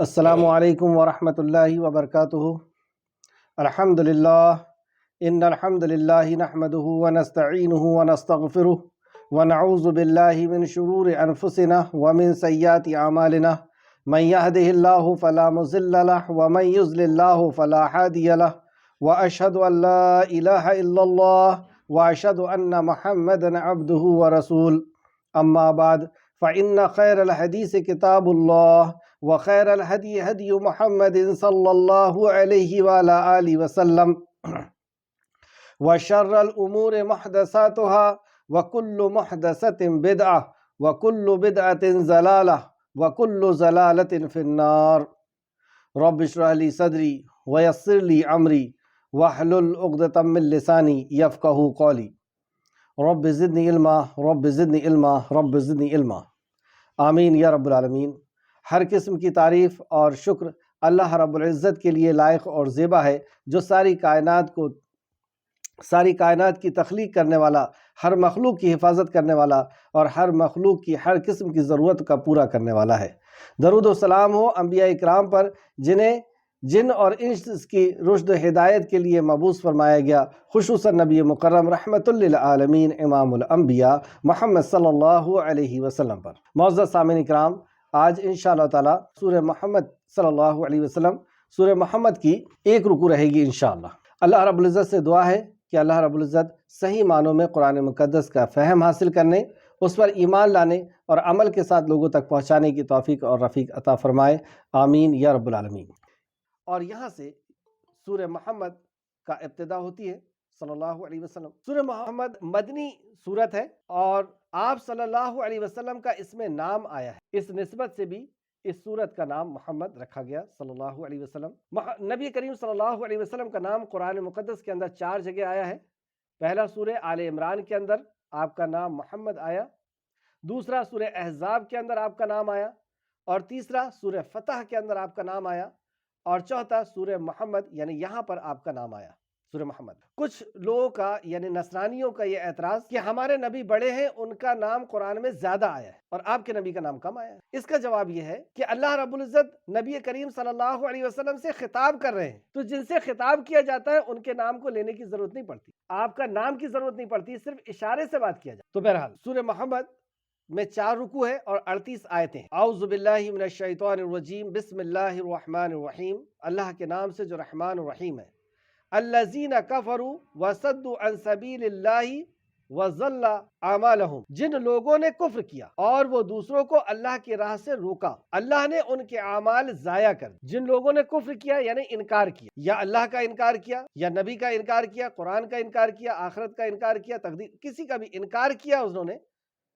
السلام علیکم ورحمۃ اللہ وبرکاتہ۔ الحمد للہ ان الحمد للہ نحمده ونستعینه ونستغفره ونعوذ باللہ من شرور انفسنا ومن سیئات اعمالنا من يهده الله فلا مضل له ومن يضلل الله فلا هادي له واشهد ان لا اله الا الله واشهد ان محمدا عبده ورسوله اما بعد فان خير الحديث كتاب الله وخير الهدي هدي محمد صلى الله عليه وعلى آله وسلم وشر الأمور محدثاتها وكل محدثة بدعة وكل بدعة ضلالة وكل ضلالة في النار۔ رب اشرح لي صدري ويسر لي أمري واحلل عقدة من لساني يفقهوا قولي رب زدني علما رب زدني علما رب زدني علما آمین یا رب العالمین۔ ہر قسم کی تعریف اور شکر اللہ رب العزت کے لیے لائق اور زیبا ہے، جو ساری کائنات کی تخلیق کرنے والا، ہر مخلوق کی حفاظت کرنے والا اور ہر مخلوق کی ہر قسم کی ضرورت کا پورا کرنے والا ہے۔ درود و سلام ہو انبیاء اکرام پر، جنہیں جن اور انس کی رشد و ہدایت کے لیے مبعوث فرمایا گیا، خصوصاً نبی مکرم رحمت للعالمین امام الانبیاء محمد صلی اللہ علیہ وسلم پر۔ معزز سامعین اکرام، آج انشاءاللہ تعالی سورہ محمد صلی اللہ علیہ وسلم سورہ محمد کی ایک رکوع رہے گی انشاءاللہ۔ اللہ رب العزت سے دعا ہے کہ اللہ رب العزت صحیح معنوں میں قرآن مقدس کا فہم حاصل کرنے، اس پر ایمان لانے اور عمل کے ساتھ لوگوں تک پہنچانے کی توفیق اور رفیق عطا فرمائے، آمین یا رب العالمین۔ اور یہاں سے سورہ محمد کا ابتدا ہوتی ہے صلی اللہ علیہ وسلم۔ سورہ محمد مدنی سورت ہے اور آپ صلی اللہ علیہ وسلم کا اس میں نام آیا ہے، اس نسبت سے بھی اس سورت کا نام محمد رکھا گیا صلی اللہ علیہ وسلم۔ نبی کریم صلی اللہ علیہ وسلم کا نام قرآن مقدس کے اندر 4 جگہ آیا ہے۔ پہلا سورہ آل عمران کے اندر آپ کا نام محمد آیا، دوسرا سورہ احزاب کے اندر آپ کا نام آیا، اور تیسرا سورہ فتح کے اندر آپ کا نام آیا، اور چوتھا سورہ محمد یعنی یہاں پر آپ کا نام آیا سورہ محمد۔ کچھ لوگوں کا یعنی نصرانیوں کا یہ اعتراض کہ ہمارے نبی بڑے ہیں، ان کا نام قرآن میں زیادہ آیا ہے اور آپ کے نبی کا نام کم آیا ہے۔ اس کا جواب یہ ہے کہ اللہ رب العزت نبی کریم صلی اللہ علیہ وسلم سے خطاب کر رہے ہیں، تو جن سے خطاب کیا جاتا ہے ان کے نام کو لینے کی ضرورت نہیں پڑتی، آپ کا نام کی ضرورت نہیں پڑتی، صرف اشارے سے بات کیا جاتا۔ تو بہرحال سورہ محمد میں 4 رکوع ہے اور 38 آیتیں ہیں۔ اعوذ باللہ من الشیطان الرجیم، بسم اللہ الرحمن الرحیم، اللہ کے نام سے جو رحمان الرحیم ہے۔ الذین کفروا وصدوا عن سبیل اللہ وضل اعمالہم، جن لوگوں نے کفر کیا اور وہ دوسروں کو اللہ کی راہ سے روکا، اللہ نے ان کے اعمال ضائع کر دیے۔ جن لوگوں نے کفر کیا یعنی انکار کیا، یا اللہ کا انکار کیا، یا نبی کا انکار کیا، قرآن کا انکار کیا، آخرت کا انکار کیا، تقدیر، کسی کا بھی انکار کیا انہوں نے،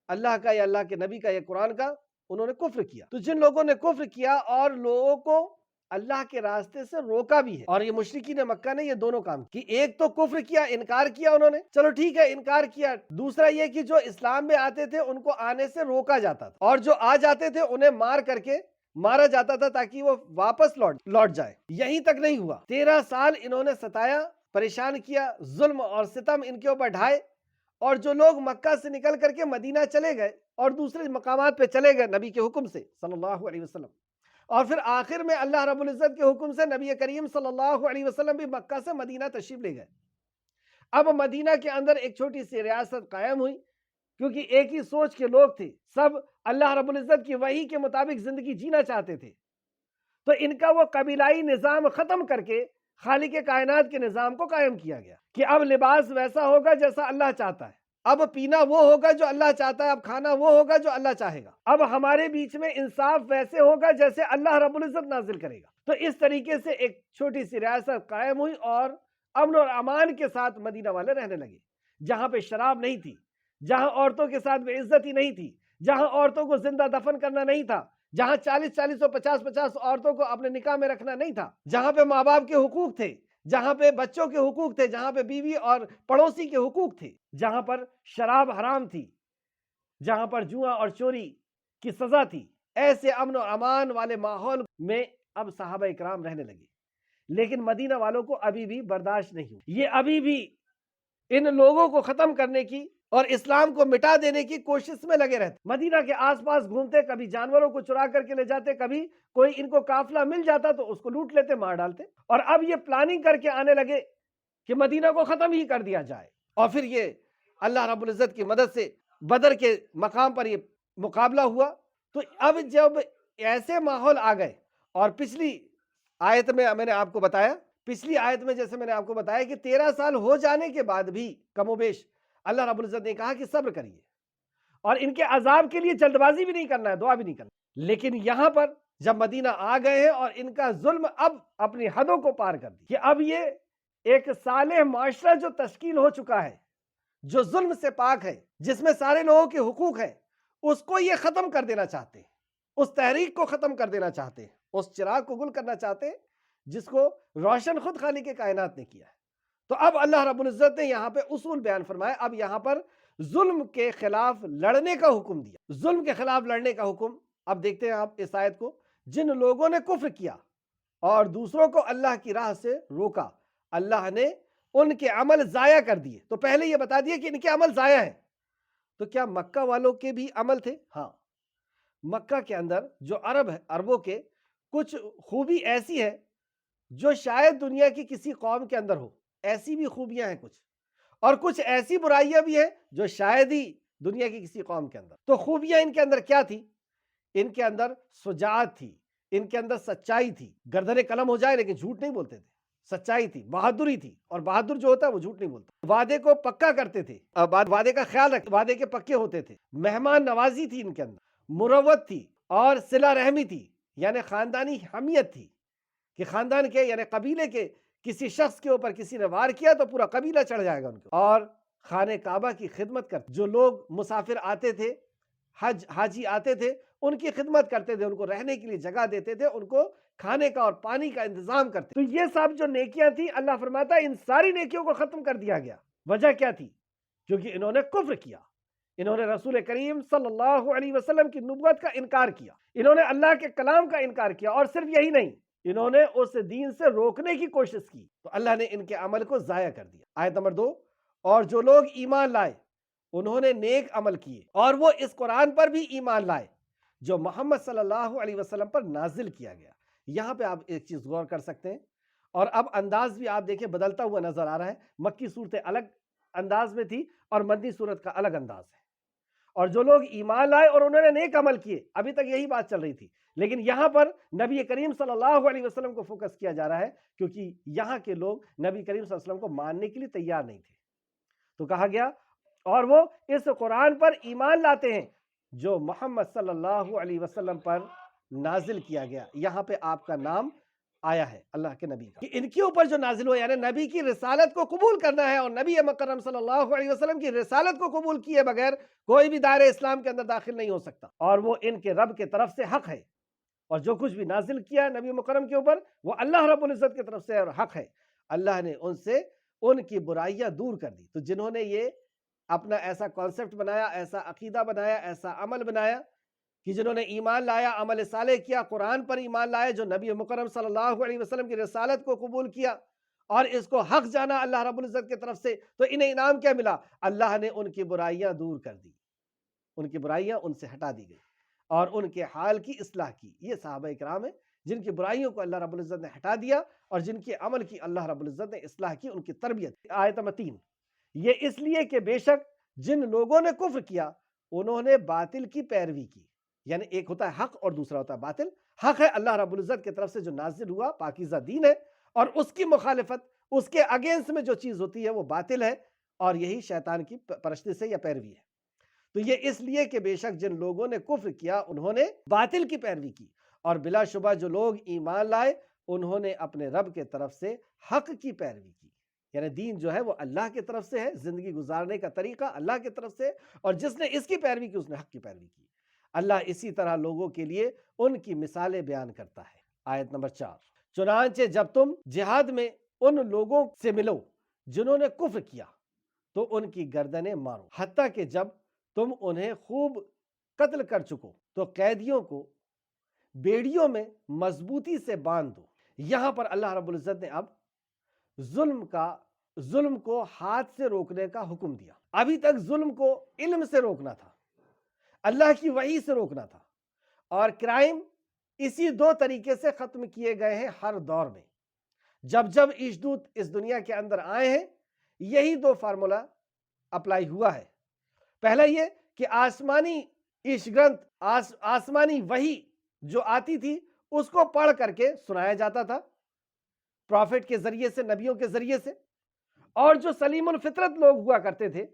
اللہ کا یا اللہ کے نبی کا یا قرآن کا، انہوں نے کفر کیا۔ تو جن لوگوں نے کفر کیا اور لوگوں کو اللہ کے راستے سے روکا بھی ہے، اور یہ مشرکین مکہ نے یہ دونوں کام کی، ایک تو کفر کیا، انکار کیا انہوں نے، چلو ٹھیک ہے انکار کیا، دوسرا یہ کہ جو اسلام میں آتے تھے ان کو آنے سے روکا جاتا تھا، اور جو آ جاتے تھے انہیں مار کر کے مارا جاتا تھا تاکہ وہ واپس لوٹ جائے۔ یہیں تک نہیں ہوا، 13 سال انہوں نے ستایا، پریشان کیا، ظلم اور ستم ان کے اوپر ڈھائے، اور جو لوگ مکہ سے نکل کر کے مدینہ چلے گئے اور دوسرے مقامات پہ چلے گئے نبی کے حکم سے صلی اللہ علیہ وسلم، اور پھر آخر میں اللہ رب العزت کے حکم سے نبی کریم صلی اللہ علیہ وسلم بھی مکہ سے مدینہ تشریف لے گئے۔ اب مدینہ کے اندر ایک چھوٹی سی ریاست قائم ہوئی، کیونکہ ایک ہی سوچ کے لوگ تھے، سب اللہ رب العزت کی وحی کے مطابق زندگی جینا چاہتے تھے، تو ان کا وہ قبیلائی نظام ختم کر کے خالق کائنات کے نظام کو قائم کیا گیا کہ اب لباس ویسا ہوگا جیسا اللہ چاہتا ہے، اب پینا وہ ہوگا جو اللہ چاہتا ہے، اب کھانا وہ ہوگا جو اللہ چاہے گا، اب ہمارے بیچ میں انصاف ویسے ہوگا جیسے اللہ رب العزت نازل کرے گا۔ تو اس طریقے سے ایک چھوٹی سی ریاست قائم ہوئی اور امن اور امان کے ساتھ مدینہ والے رہنے لگے، جہاں پہ شراب نہیں تھی، جہاں عورتوں کے ساتھ بے عزتی نہیں تھی، جہاں عورتوں کو زندہ دفن کرنا نہیں تھا، جہاں 40 اور 50 عورتوں کو اپنے نکاح میں رکھنا نہیں تھا، جہاں پہ ماں باپ کے حقوق تھے، جہاں پہ بچوں کے حقوق تھے، جہاں پہ بیوی اور پڑوسی کے حقوق تھے، جہاں پر شراب حرام تھی، جہاں پر جوا اور چوری کی سزا تھی، ایسے امن و امان والے ماحول میں اب صحابہ اکرام رہنے لگے۔ لیکن مدینہ والوں کو ابھی بھی برداشت نہیں ہوئی، یہ ابھی بھی ان لوگوں کو ختم کرنے کی اور اسلام کو مٹا دینے کی کوشش میں لگے رہتے. مدینہ کے آس پاس گھومتے, کبھی جانوروں کو چرا کر کے لے جاتے, کبھی کوئی ان کو قافلہ مل جاتا تو اس کو لوٹ لیتے, مار ڈالتے. اور اب یہ پلاننگ کر کے آنے لگے کہ مدینہ کو ختم ہی کر دیا جائے. اور پھر یہ اللہ رب العزت کی مدد سے بدر کے مقام پر یہ مقابلہ ہوا. تو اب جب ایسے ماحول آ گئے, اور پچھلی آیت میں نے آپ کو بتایا, پچھلی آیت میں جیسے میں نے آپ کو بتایا کہ 13 سال ہو جانے کے بعد بھی کم و بیش اللہ رب العزت نے کہا کہ صبر کریے, اور ان کے عذاب کے لیے جلد بازی بھی نہیں کرنا ہے, دعا بھی نہیں کرنا. لیکن یہاں پر جب مدینہ آ گئے ہیں اور ان کا ظلم اب اپنی حدوں کو پار کر دی, کہ اب یہ ایک صالح معاشرہ جو تشکیل ہو چکا ہے, جو ظلم سے پاک ہے, جس میں سارے لوگوں کے حقوق ہیں, اس کو یہ ختم کر دینا چاہتے ہیں, اس تحریک کو ختم کر دینا چاہتے ہیں, اس چراغ کو گل کرنا چاہتے ہیں جس کو روشن خود خالق کائنات نے کیا ہے. تو اب اللہ رب العزت نے یہاں پہ اصول بیان فرمایا. اب یہاں پر ظلم کے خلاف لڑنے کا حکم دیا, ظلم کے خلاف لڑنے کا حکم. اب دیکھتے ہیں آپ اس آیت کو. جن لوگوں نے کفر کیا اور دوسروں کو اللہ کی راہ سے روکا, اللہ نے ان کے عمل ضائع کر دیے. تو پہلے یہ بتا دیا کہ ان کے عمل ضائع ہیں. تو کیا مکہ والوں کے بھی عمل تھے؟ ہاں, مکہ کے اندر جو عرب ہے, عربوں کے کچھ خوبی ایسی ہے جو شاید دنیا کی کسی قوم کے اندر ہو, ایسی بھی خوبیاں ہیں کچھ, اور کچھ ایسی برائیاں بھی ہیں جو شاید ہی دنیا کی کسی قوم کے اندر. تو خوبیاں ان کے اندر کیا تھی؟ ان کے اندر شجاعت تھی, ان کے اندر سچائی تھی, گردن قلم ہو جائے لیکن جھوٹ نہیں بولتے تھے, سچائی تھی, بہادری تھی, اور بہادر جو ہوتا ہے وہ جھوٹ نہیں بولتا. وعدے کو پکا کرتے تھے, وعدے کا خیال رکھتے, وعدے کے پکے ہوتے تھے. مہمان نوازی تھی ان کے اندر, مروت تھی, اور صلہ رحمی تھی, یعنی خاندانی حمیت تھی, کہ خاندان کے یعنی قبیلے کے کسی شخص کے اوپر کسی نے وار کیا تو پورا قبیلہ چڑھ جائے گا ان کو. اور خانہ کعبہ کی خدمت کرتے, جو لوگ مسافر آتے تھے, حاجی آتے تھے, ان کی خدمت کرتے تھے, ان کو رہنے کے لیے جگہ دیتے تھے, ان کو کھانے کا اور پانی کا انتظام کرتے. تو یہ سب جو نیکیاں تھیں, اللہ فرماتا ہے ان ساری نیکیوں کو ختم کر دیا گیا. وجہ کیا تھی؟ کیونکہ انہوں نے کفر کیا, انہوں نے رسول کریم صلی اللہ علیہ وسلم کی نبوت کا انکار کیا, انہوں نے اللہ کے کلام کا انکار کیا, اور صرف یہی نہیں, انہوں نے اس دین سے روکنے کی کوشش کی. تو اللہ نے ان کے عمل کو ضائع کر دیا. آیت نمبر 2, اور جو لوگ ایمان لائے, انہوں نے نیک عمل کیے, اور وہ اس قرآن پر بھی ایمان لائے جو محمد صلی اللہ علیہ وسلم پر نازل کیا گیا. یہاں پہ آپ ایک چیز غور کر سکتے ہیں, اور اب انداز بھی آپ دیکھیں بدلتا ہوا نظر آ رہا ہے. مکی صورتیں الگ انداز میں تھی اور مدنی صورت کا الگ انداز ہے. اور جو لوگ ایمان لائے اور انہوں نے نیک عمل کیے, ابھی تک یہی بات چل رہی تھی, لیکن یہاں پر نبی کریم صلی اللہ علیہ وسلم کو فوکس کیا جا رہا ہے, کیونکہ یہاں کے لوگ نبی کریم صلی اللہ علیہ وسلم کو ماننے کے لیے تیار نہیں تھے. تو کہا گیا اور وہ اس قرآن پر ایمان لاتے ہیں جو محمد صلی اللہ علیہ وسلم پر نازل کیا گیا. یہاں پہ آپ کا نام آیا ہے اللہ کے نبی کا, کہ ان کے اوپر جو نازل ہوا, یعنی نبی کی رسالت کو قبول کرنا ہے, اور نبی مکرم صلی اللہ علیہ وسلم کی رسالت کو قبول کیے بغیر کوئی بھی دائرہ اسلام کے اندر داخل نہیں ہو سکتا. اور وہ ان کے رب کے طرف سے حق ہے, اور جو کچھ بھی نازل کیا نبی مکرم کے اوپر وہ اللہ رب العزت کی طرف سے اور حق ہے. اللہ نے ان سے ان کی برائیاں دور کر دی. تو جنہوں نے یہ اپنا ایسا کانسیپٹ بنایا, ایسا عقیدہ بنایا, ایسا عمل بنایا, کہ جنہوں نے ایمان لایا, عمل صالح کیا, قرآن پر ایمان لایا, جو نبی مکرم صلی اللہ علیہ وسلم کی رسالت کو قبول کیا اور اس کو حق جانا اللہ رب العزت کی طرف سے, تو انہیں انعام کیا ملا؟ اللہ نے ان کی برائیاں دور کر دی, ان کی برائیاں ان سے ہٹا دی گئی, اور ان کے حال کی اصلاح کی. یہ صحابہ کرام ہیں جن کی برائیوں کو اللہ رب العزت نے ہٹا دیا, اور جن کے عمل کی اللہ رب العزت نے اصلاح کی, ان کی تربیت. آیت نمبر 3, یہ اس لیے کہ بے شک جن لوگوں نے کفر کیا انہوں نے باطل کی پیروی کی. یعنی ایک ہوتا ہے حق اور دوسرا ہوتا ہے باطل. حق ہے اللہ رب العزت کی طرف سے جو نازل ہوا پاکیزہ دین ہے, اور اس کی مخالفت, اس کے اگینسٹ میں جو چیز ہوتی ہے وہ باطل ہے, اور یہی شیطان کی پرستی سے یا پیروی ہے. تو یہ اس لیے کہ بے شک جن لوگوں نے کفر کیا انہوں نے باطل کی پیروی کی, اور بلا شبہ جو لوگ ایمان لائے انہوں نے اپنے رب کے طرف سے حق کی پیروی کی. یعنی دین جو ہے وہ اللہ کی طرف سے ہے, زندگی گزارنے کا طریقہ اللہ کی طرف سے, اور جس نے اس کی پیروی کی اس نے حق کی پیروی کی. اللہ اسی طرح لوگوں کے لیے ان کی مثالیں بیان کرتا ہے. آیت نمبر 4, چنانچہ جب تم جہاد میں ان لوگوں سے ملو جنہوں نے کفر کیا تو ان کی گردنیں مارو, حتیٰ کہ جب تم انہیں خوب قتل کر چکو تو قیدیوں کو بیڑیوں میں مضبوطی سے باندھ دو. یہاں پر اللہ رب العزت نے اب ظلم کا ظلم کو ہاتھ سے روکنے کا حکم دیا۔ ابھی تک ظلم کو علم سے روکنا تھا، اللہ کی وحی سے روکنا تھا، اور کرائم اسی دو طریقے سے ختم کیے گئے ہیں ہر دور میں۔ جب جب عیشدوت اس دنیا کے اندر آئے ہیں یہی دو فارمولا اپلائی ہوا ہے۔ پہلا یہ کہ آسمانی عیش گرنتھ، آسمانی وحی جو آتی تھی اس کو پڑھ کر کے سنایا جاتا تھا پروفٹ کے ذریعے سے، نبیوں کے ذریعے سے، اور جو سلیم الفطرت لوگ ہوا کرتے تھے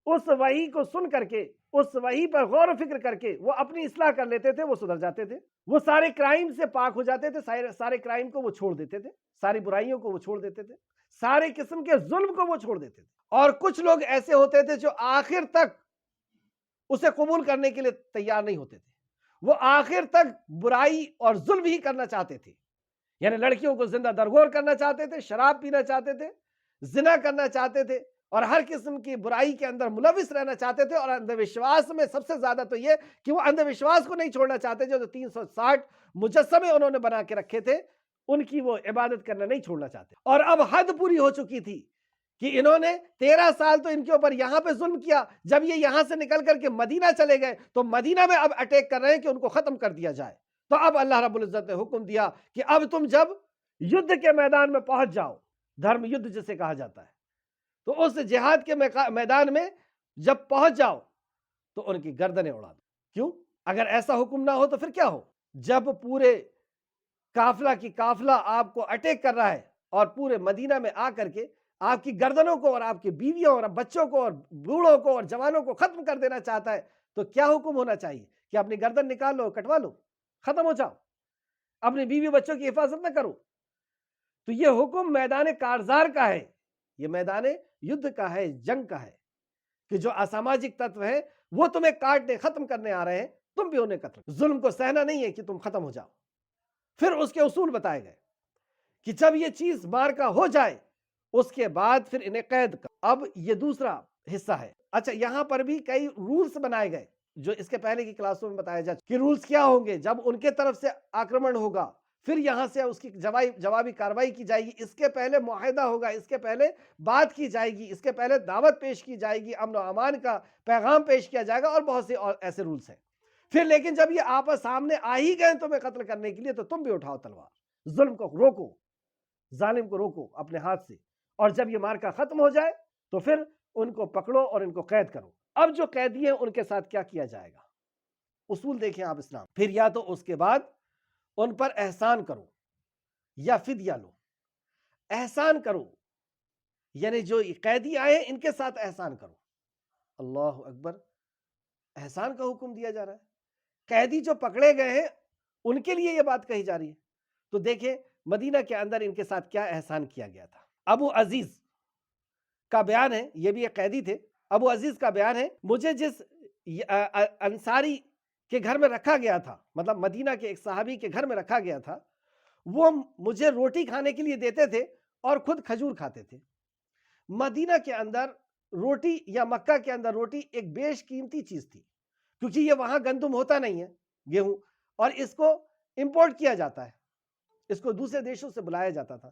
اس وحی کو سن کر کے، اس وحی پر غور و فکر کر کے وہ اپنی اصلاح کر لیتے تھے، وہ سدھر جاتے تھے، وہ سارے کرائم سے پاک ہو جاتے تھے، سارے کرائم کو وہ چھوڑ دیتے تھے، ساری برائیوں کو وہ چھوڑ دیتے تھے، سارے قسم کے ظلم کو وہ چھوڑ دیتے تھے۔ اور کچھ لوگ ایسے ہوتے تھے جو آخر تک اسے قبول کرنے کے لیے تیار نہیں ہوتے تھے، وہ آخر تک برائی اور ظلم ہی کرنا چاہتے تھے، یعنی لڑکیوں کو زندہ درگور کرنا چاہتے تھے، شراب پینا چاہتے تھے، زنا کرنا چاہتے تھے، اور ہر قسم کی برائی کے اندر ملوث رہنا چاہتے تھے۔ اور اندھ وشواس میں سب سے زیادہ تو یہ کہ وہ اندھ وشواس کو نہیں چھوڑنا چاہتے، جو 360 مجسمے انہوں نے بنا کے رکھے تھے ان کی وہ عبادت کرنا نہیں چھوڑنا چاہتے۔ اور اب حد پوری ہو چکی تھی کہ انہوں نے 13 سال تو ان کے اوپر یہاں پہ ظلم کیا، جب یہ یہاں سے نکل کر کے مدینہ چلے گئے تو مدینہ میں اب اٹیک کر رہے ہیں کہ ان کو ختم کر دیا جائے۔ تو اب اللہ رب العزت نے حکم دیا کہ اب تم جب یدھ کے میدان میں پہنچ جاؤ، دھرم یدھ جسے کہا جاتا ہے، تو اس جہاد کے میدان میں جب پہنچ جاؤ تو ان کی گردنیں اڑا دو۔ کیوں؟ اگر ایسا حکم نہ ہو تو پھر کیا ہو؟ جب پورے قافلہ کی قافلہ آپ کو اٹیک کر رہا ہے اور پورے مدینہ میں آ کر کے آپ کی گردنوں کو اور آپ کی بیویوں اور بچوں کو اور بوڑھوں کو اور جوانوں کو ختم کر دینا چاہتا ہے، تو کیا حکم ہونا چاہیے کہ اپنی گردن نکال لو، کٹوا لو، ختم ہو جاؤ، اپنی بیوی بچوں کی حفاظت نہ کرو؟ تو یہ حکم میدان کارزار کا ہے، یہ میدان یدھ کا ہے، جنگ کا ہے، کہ جو اساماجک تتو ہیں وہ تمہیں کاٹنے ختم کرنے آ رہے ہیں، تم بھی انہیں قتل۔ ظلم کو سہنا نہیں ہے کہ تم ختم ہو جاؤ۔ پھر اس کے اصول بتائے گئے کہ جب یہ چیز مارکا ہو جائے اس کے بعد پھر انہیں قید کر۔ اب یہ دوسرا حصہ ہے۔ اچھا، یہاں پر بھی کئی رولز بنائے گئے جو اس کے پہلے کی کلاسوں میں بتایا جا چکا کہ رولز کیا ہوں گے جب ان کے طرف سے آکرمن ہوگا، پھر یہاں سے اس کی جوابی کاروائی کی جائے گی، اس کے پہلے معاہدہ ہوگا، اس کے پہلے بات کی جائے گی، اس کے پہلے دعوت پیش کی جائے گی، امن و امان کا پیغام پیش کیا جائے گا، اور بہت سے اور ایسے رولز ہیں۔ پھر لیکن جب یہ آپس سامنے آ ہی گئے تمہیں قتل کرنے کے لیے تو تم بھی اٹھاؤ تلوار، ظلم کو روکو، ظالم کو روکو اپنے ہاتھ سے، اور جب یہ مارکا ختم ہو جائے تو پھر ان کو پکڑو اور ان کو قید کرو۔ اب جو قیدی ہیں ان کے ساتھ کیا کیا جائے گا؟ اصول دیکھیں آپ اسلام۔ پھر یا تو اس کے بعد ان پر احسان کرو یا فدیہ لو۔ احسان کرو یعنی جو قیدی آئے ہیں ان کے ساتھ احسان کرو۔ اللہ اکبر، احسان کا حکم دیا جا رہا ہے۔ قیدی جو پکڑے گئے ہیں ان کے لیے یہ بات کہی جا رہی ہے۔ تو دیکھیں مدینہ کے اندر ان کے ساتھ کیا احسان کیا گیا تھا۔ ابو عزیز کا بیان ہے، یہ بھی ایک قیدی تھے۔ ابو عزیز کا بیان ہے، مجھے جس انصاری کے گھر میں رکھا گیا تھا، مطلب مدینہ کے ایک صحابی کے گھر میں رکھا گیا تھا، وہ مجھے روٹی کھانے کے لیے دیتے تھے اور خود کھجور کھاتے تھے۔ مدینہ کے اندر روٹی یا مکہ کے اندر روٹی ایک بیش قیمتی چیز تھی، کیونکہ یہ وہاں گندم ہوتا نہیں ہے، گیہوں، اور اس کو امپورٹ کیا جاتا ہے، اس کو دوسرے دیشوں سے بلایا جاتا تھا،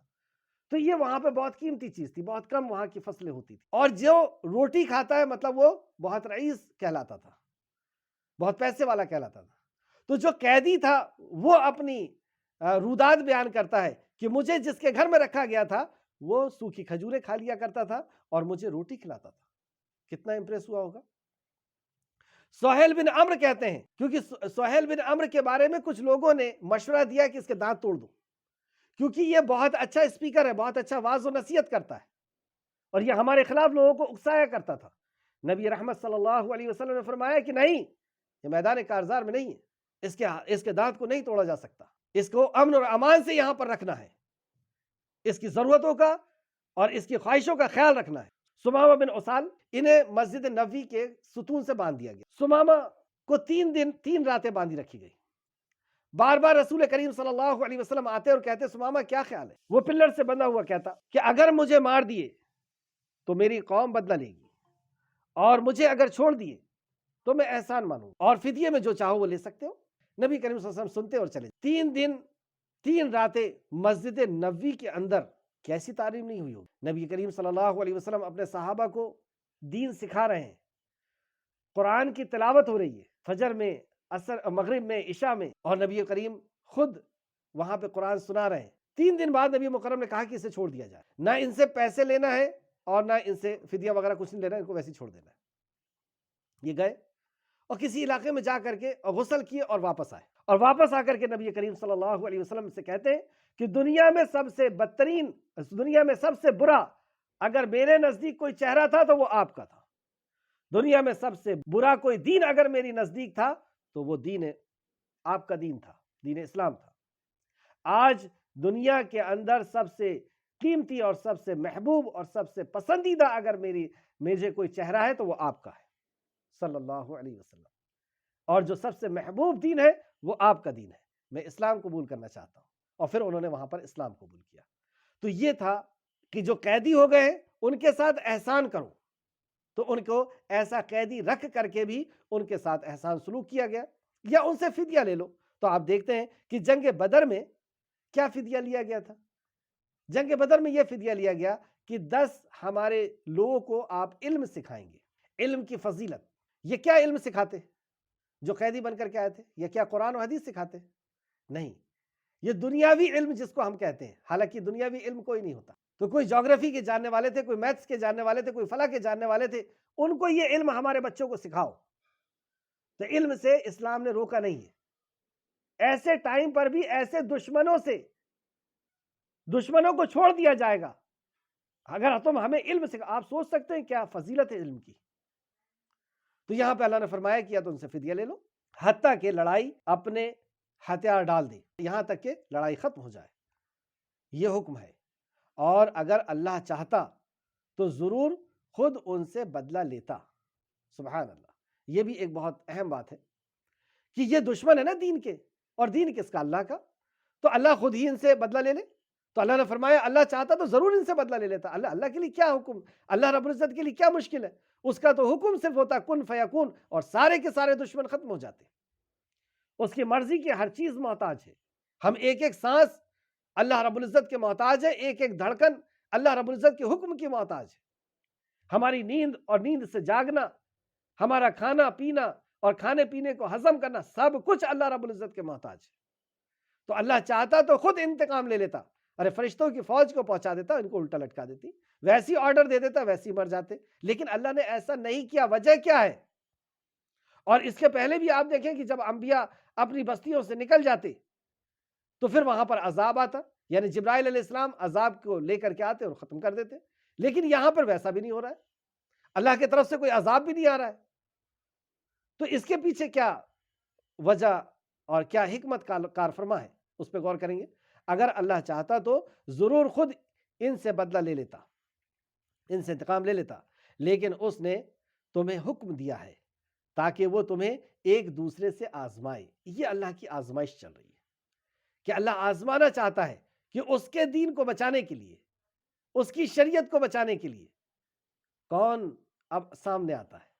تو یہ وہاں پہ بہت قیمتی چیز تھی، بہت کم وہاں کی فصلیں ہوتی تھی، اور جو روٹی کھاتا ہے مطلب وہ بہت رئیس کہلاتا تھا، بہت پیسے والا کہلاتا تھا۔ تو جو قیدی تھا وہ اپنی روداد بیان کرتا ہے کہ مجھے جس کے گھر میں رکھا گیا تھا وہ سوکھی کھجوریں کھا لیا کرتا تھا اور مجھے روٹی کھلاتا تھا۔ کتنا امپریس ہوا ہوگا۔ سہیل بن عمرو کہتے ہیں، کیونکہ سہیل بن عمرو کے بارے میں کچھ لوگوں نے مشورہ دیا کہ اس کے دانت توڑ دو، کیونکہ یہ بہت اچھا اسپیکر ہے، بہت اچھا واعظ و نصیحت کرتا ہے، اور یہ ہمارے خلاف لوگوں کو اکسایا کرتا تھا۔ نبی رحمت صلی اللہ علیہ وسلم نے فرمایا کہ نہیں، یہ میدان کارزار میں نہیں ہے، اس کے دانت کو نہیں توڑا جا سکتا، اس کو امن اور امان سے یہاں پر رکھنا ہے، اس کی ضرورتوں کا اور اس کی خواہشوں کا خیال رکھنا ہے۔ سمامہ بن اسال، انہیں مسجد نبوی کے ستون سے باندھ دیا گیا۔ سمامہ کو 3 راتیں باندھی رکھی گئی۔ بار بار رسول کریم صلی اللہ علیہ وسلم آتے اور کہتے سمامہ کیا خیال ہے؟ وہ پلر سے بندھا ہوا کہتا کہ اگر مجھے مار دیے تو میری قوم بدلہ لے گی، اور مجھے اگر چھوڑ دیے تو میں احسان مانوں، اور فدیے میں جو چاہو وہ لے سکتے ہو۔ نبی کریم صلی اللہ علیہ وسلم سنتے اور چلے۔ 3 دن 3 راتیں مسجد نبوی کے اندر کیسی تعلیم نہیں ہوئی ہوگی؟ نبی کریم صلی اللہ علیہ وسلم اپنے صحابہ کو دین سکھا رہے ہیں، قرآن کی تلاوت ہو رہی ہے فجر میں، عصر، مغرب میں، عشاء میں، اور نبی کریم خود وہاں پہ قرآن سنا رہے ہیں۔ 3 دن بعد نبی مکرم نے کہا کہ اسے چھوڑ دیا جائے، نہ ان سے پیسے لینا ہے اور نہ ان سے فدیہ وغیرہ کچھ نہیں لینا ہے، ان کو ویسے چھوڑ دینا ہے۔ یہ گئے اور کسی علاقے میں جا کر کے غسل کیے اور واپس آئے، اور واپس آ کر کے نبی کریم صلی اللہ علیہ وسلم سے کہتے ہیں کہ دنیا میں سب سے بدترین، دنیا میں سب سے برا اگر میرے نزدیک کوئی چہرہ تھا تو وہ آپ کا تھا، دنیا میں سب سے برا کوئی دین اگر میری نزدیک تھا تو وہ دین آپ کا دین تھا، دین اسلام تھا۔ آج دنیا کے اندر سب سے قیمتی اور سب سے محبوب اور سب سے پسندیدہ اگر مجھے کوئی چہرہ ہے تو وہ آپ کا ہے صلی اللہ علیہ وسلم، اور جو سب سے محبوب دین ہے وہ آپ کا دین ہے، میں اسلام قبول کرنا چاہتا ہوں۔ اور پھر انہوں نے وہاں پر اسلام قبول کیا۔ تو یہ تھا کہ جو قیدی ہو گئے ہیں ان کے ساتھ احسان کرو، تو ان کو ایسا قیدی رکھ کر کے بھی ان کے ساتھ احسان سلوک کیا گیا، یا ان سے فدیہ لے لو۔ تو آپ دیکھتے ہیں کہ جنگ بدر میں کیا فدیہ لیا گیا تھا؟ جنگ بدر میں یہ فدیہ لیا گیا کہ 10 ہمارے لوگوں کو آپ علم سکھائیں گے، علم کی فضیلت۔ یہ کیا علم سکھاتے جو قیدی بن کر کے آئے تھے؟ یہ کیا قرآن و حدیث سکھاتے؟ نہیں، یہ دنیاوی علم جس کو ہم کہتے ہیں، حالانکہ دنیاوی علم کوئی نہیں ہوتا۔ تو کوئی جغرافی کے جاننے والے تھے، کوئی میتھس کے جاننے والے تھے، کوئی فلک کے جاننے والے تھے، ان کو یہ علم ہمارے بچوں کو سکھاؤ۔ تو علم سے اسلام نے روکا نہیں ہے۔ ایسے ٹائم پر بھی ایسے دشمنوں کو چھوڑ دیا جائے گا اگر تم ہمیں علم سکھا۔ آپ سوچ سکتے ہیں کیا فضیلت ہے علم کی۔ تو یہاں پہ اللہ نے فرمایا کیا تو ان سے فدیہ لے لو، حتیٰ کہ لڑائی اپنے ہتھیار ڈال دے، یہاں تک کہ لڑائی ختم ہو جائے، یہ حکم ہے۔ اور اگر اللہ چاہتا تو ضرور خود ان سے بدلہ لیتا۔ سبحان اللہ، یہ بھی ایک بہت اہم بات ہے کہ یہ دشمن ہے نا دین کے، اور دین کس کا؟ اللہ کا، تو اللہ خود ہی ان سے بدلہ لے لے۔ تو اللہ نے فرمایا اللہ چاہتا تو ضرور ان سے بدلہ لے لیتا۔ اللہ کے لیے کیا حکم، اللہ رب العزت کے لیے کیا مشکل ہے؟ اس کا تو حکم صرف ہوتا کن فیکون، اور سارے کے سارے دشمن ختم ہو جاتے۔ اس کی مرضی کی ہر چیز محتاج ہے۔ ہم ایک ایک سانس اللہ رب العزت کے محتاج ہے، ایک ایک دھڑکن اللہ رب العزت کے حکم کی محتاج ہے۔ ہماری نیند اور نیند سے جاگنا، ہمارا کھانا پینا اور کھانے پینے کو ہضم کرنا، سب کچھ اللہ رب العزت کے محتاج ہے۔ تو اللہ چاہتا تو خود انتقام لے لیتا، ارے فرشتوں کی فوج کو پہنچا دیتا، ان کو الٹا لٹکا دیتی، ویسی آرڈر دے دیتا، ویسی مر جاتے۔ لیکن اللہ نے ایسا نہیں کیا، وجہ کیا ہے؟ اور اس کے پہلے بھی آپ دیکھیں کہ جب انبیاء اپنی بستیوں سے نکل جاتے تو پھر وہاں پر عذاب آتا، یعنی جبرائیل علیہ السلام عذاب کو لے کر کے آتے اور ختم کر دیتے۔ لیکن یہاں پر ویسا بھی نہیں ہو رہا ہے، اللہ کی طرف سے کوئی عذاب بھی نہیں آ رہا ہے۔ تو اس کے پیچھے کیا وجہ اور کیا حکمت کار فرما ہے، اس پہ غور کریں گے۔ اگر اللہ چاہتا تو ضرور خود ان سے بدلہ لے لیتا، ان سے انتقام لے لیتا، لیکن اس نے تمہیں حکم دیا ہے تاکہ وہ تمہیں ایک دوسرے سے آزمائے۔ یہ اللہ کی آزمائش چل رہی ہے کہ اللہ آزمانا چاہتا ہے کہ اس کے دین کو بچانے کے لیے، اس کی شریعت کو بچانے کے لیے کون اب سامنے آتا ہے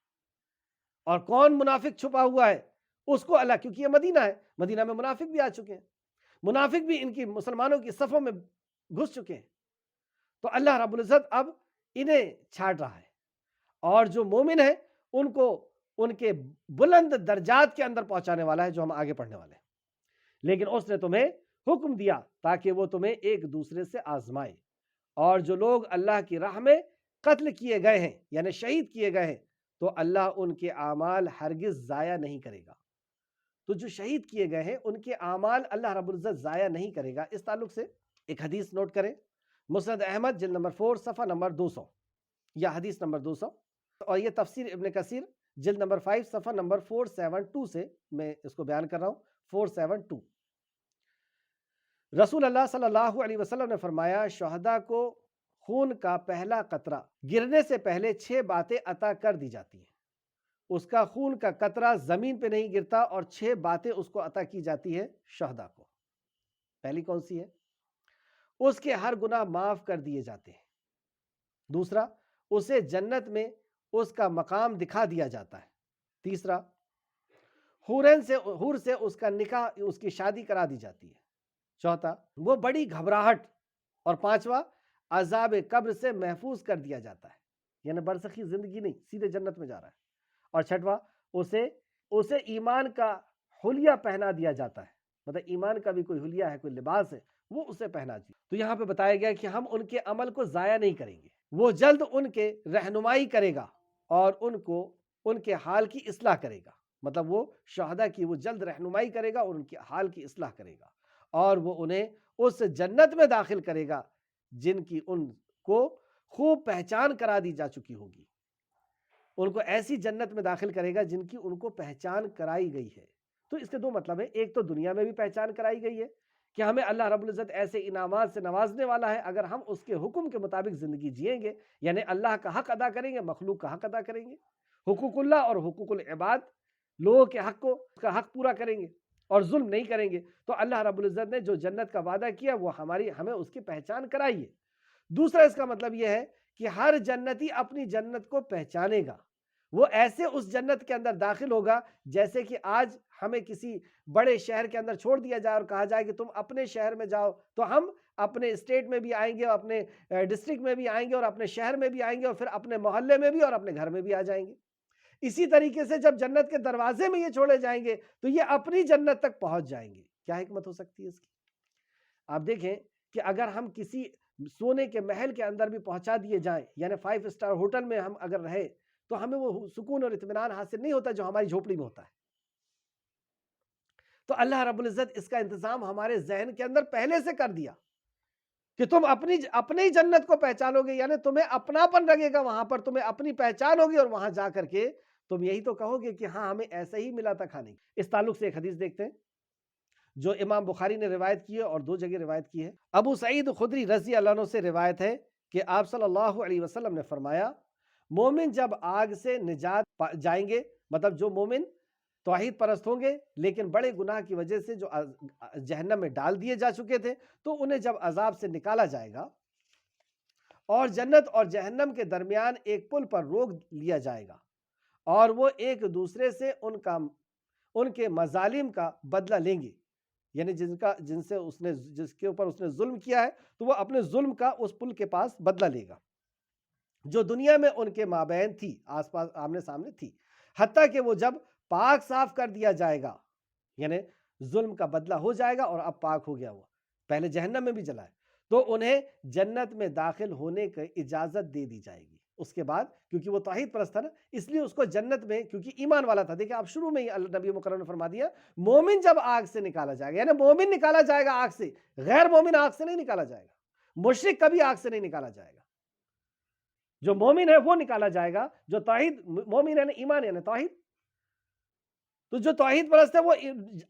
اور کون منافق چھپا ہوا ہے، اس کو اللہ، کیونکہ یہ مدینہ ہے، مدینہ میں منافق بھی آ چکے ہیں، منافق بھی ان کی مسلمانوں کی صفوں میں گھس چکے ہیں۔ تو اللہ رب العزت اب انہیں چھاٹ رہا ہے، اور جو مومن ہیں ان کو ان کے بلند درجات کے اندر پہنچانے والا ہے، جو ہم آگے پڑھنے والے ہیں۔ لیکن اس نے تمہیں حکم دیا تاکہ وہ تمہیں ایک دوسرے سے آزمائے، اور جو لوگ اللہ کی راہ میں قتل کیے گئے ہیں یعنی شہید کیے گئے ہیں تو اللہ ان کے اعمال ہرگز ضائع نہیں کرے گا۔ تو جو شہید کیے گئے ہیں ان کے اعمال اللہ رب العزت ضائع نہیں کرے گا۔ اس تعلق سے ایک حدیث نوٹ کریں، مسند احمد جلد نمبر 4 صفحہ نمبر 200 یا حدیث نمبر 200، اور یہ تفسیر ابن کثیر جلد نمبر 5 صفحہ نمبر 472 سے میں اس کو بیان کر رہا ہوں، 472۔ رسول اللہ صلی اللہ علیہ وسلم نے فرمایا شہداء کو خون کا پہلا قطرہ گرنے سے پہلے 6 باتیں عطا کر دی جاتی ہیں۔ اس کا خون کا قطرہ زمین پہ نہیں گرتا، اور 6 باتیں اس کو عطا کی جاتی ہے شہداء کو۔ پہلی کون سی ہے؟ اس کے ہر گناہ معاف کر دیے جاتے ہیں۔ دوسرا، اسے جنت میں اس کا مقام دکھا دیا جاتا ہے۔ تیسرا، حور سے اس کا نکاح، اس کی شادی کرا دی جاتی ہے۔ چوتھا، وہ بڑی گھبراہٹ، اور پانچواں، عذاب قبر سے محفوظ کر دیا جاتا ہے، یعنی برزخی زندگی نہیں، سیدھے جنت میں جا رہا ہے۔ اور چھٹواں، اسے ایمان کا حلیہ پہنا دیا جاتا ہے، مطلب ایمان کا بھی کوئی حلیہ ہے، کوئی لباس ہے، وہ اسے پہنا دیا۔ تو یہاں پہ بتایا گیا کہ ہم ان کے عمل کو ضائع نہیں کریں گے، وہ جلد ان کے رہنمائی کرے گا اور ان کے حال کی اصلاح کرے گا، مطلب وہ شہداء کی وہ جلد رہنمائی کرے گا اور ان کے حال کی اصلاح کرے گا، اور وہ انہیں اس جنت میں داخل کرے گا جن کی ان کو خوب پہچان کرا دی جا چکی ہوگی۔ ان کو ایسی جنت میں داخل کرے گا جن کی ان کو پہچان کرائی گئی ہے۔ تو اس کے دو مطلب ہیں، ایک تو دنیا میں بھی پہچان کرائی گئی ہے کہ ہمیں اللہ رب العزت ایسے انعامات سے نوازنے والا ہے اگر ہم اس کے حکم کے مطابق زندگی جئیں گے، یعنی اللہ کا حق ادا کریں گے، مخلوق کا حق ادا کریں گے، حقوق اللہ اور حقوق العباد، لوگوں کے حق اس کا حق پورا کریں گے اور ظلم نہیں کریں گے، تو اللہ رب العزت نے جو جنت کا وعدہ کیا وہ ہمیں اس کی پہچان کرائی ہے۔ دوسرا اس کا مطلب یہ ہے کہ ہر جنتی اپنی جنت کو پہچانے گا، وہ ایسے اس جنت کے اندر داخل ہوگا جیسے کہ آج ہمیں کسی بڑے شہر کے اندر چھوڑ دیا جائے اور کہا جائے کہ تم اپنے شہر میں جاؤ، تو ہم اپنے اسٹیٹ میں بھی آئیں گے، اپنے ڈسٹرکٹ میں بھی آئیں گے اور اپنے شہر میں بھی آئیں گے اور پھر اپنے محلے میں بھی اور اپنے گھر میں بھی آ جائیں گے۔ اسی طریقے سے جب جنت کے دروازے میں یہ چھوڑے جائیں گے تو یہ اپنی جنت تک پہنچ جائیں گے۔ کیا حکمت ہو سکتی ہے اس کی؟ آپ دیکھیں کہ اگر ہم کسی سونے کے محل کے اندر بھی پہنچا دیے جائیں، یعنی 5 اسٹار ہوٹل میں ہم اگر رہے تو ہمیں وہ سکون اور اطمینان حاصل نہیں ہوتا جو ہماری جھوپڑی میں ہوتا ہے۔ تو اللہ رب العزت اس کا انتظام ہمارے ذہن کے اندر پہلے سے کر دیا کہ تم اپنی جنت کو پہچانو گے، یعنی تمہیں اپناپن لگے گا وہاں پر، تمہیں اپنی پہچان ہوگی اور وہاں جا کر کے تم یہی تو کہو گے کہ ہاں ہمیں ایسا ہی ملا تھا کھانے کی۔ اس تعلق سے ایک حدیث دیکھتے ہیں جو امام بخاری نے روایت کی ہے اور 2 جگہ روایت کی ہے۔ ابو سعید خدری رضی اللہ عنہ سے روایت ہے کہ آپ صلی اللہ علیہ وسلم نے فرمایا، مومن جب آگ سے نجات جائیں گے، مطلب جو مومن توحید پرست ہوں گے لیکن بڑے گناہ کی وجہ سے جو جہنم میں ڈال دیے جا چکے تھے، تو انہیں جب عذاب سے نکالا جائے گا اور جنت اور جہنم کے درمیان ایک پل پر روک لیا جائے گا اور وہ ایک دوسرے سے ان کے مظالم کا بدلہ لیں گے، یعنی جس کے اوپر اس نے ظلم کیا ہے تو وہ اپنے ظلم کا اس پل کے پاس بدلہ لے گا جو دنیا میں ان کے مابین تھی، آس پاس آمنے سامنے تھی، حتیٰ کہ وہ جب پاک صاف کر دیا جائے گا، یعنی ظلم کا بدلہ ہو جائے گا اور اب پاک ہو گیا، وہ پہلے جہنم میں بھی جلا ہے، تو انہیں جنت میں داخل ہونے کی اجازت دے دی جائے گی۔ اس کے بعد کیونکہ وہ توحید پرست تھا نا، اس لیے اس کو جنت میں، کیونکہ ایمان والا تھا، دیکھیں آپ شروع میں ہی نبی مکرم نے فرما دیا مومن جب آگ سے نکالا جائے گا، یعنی مومن نکالا جائے گا آگ سے، غیر مومن آگ سے نہیں نکالا جائے گا، مشرک کبھی آگ سے نہیں نکالا جائے گا، جو مومن ہے وہ نکالا جائے گا، جو توحید مومن ہے نا، ایمان ہے نا توحید، تو جو توحید پرست ہے وہ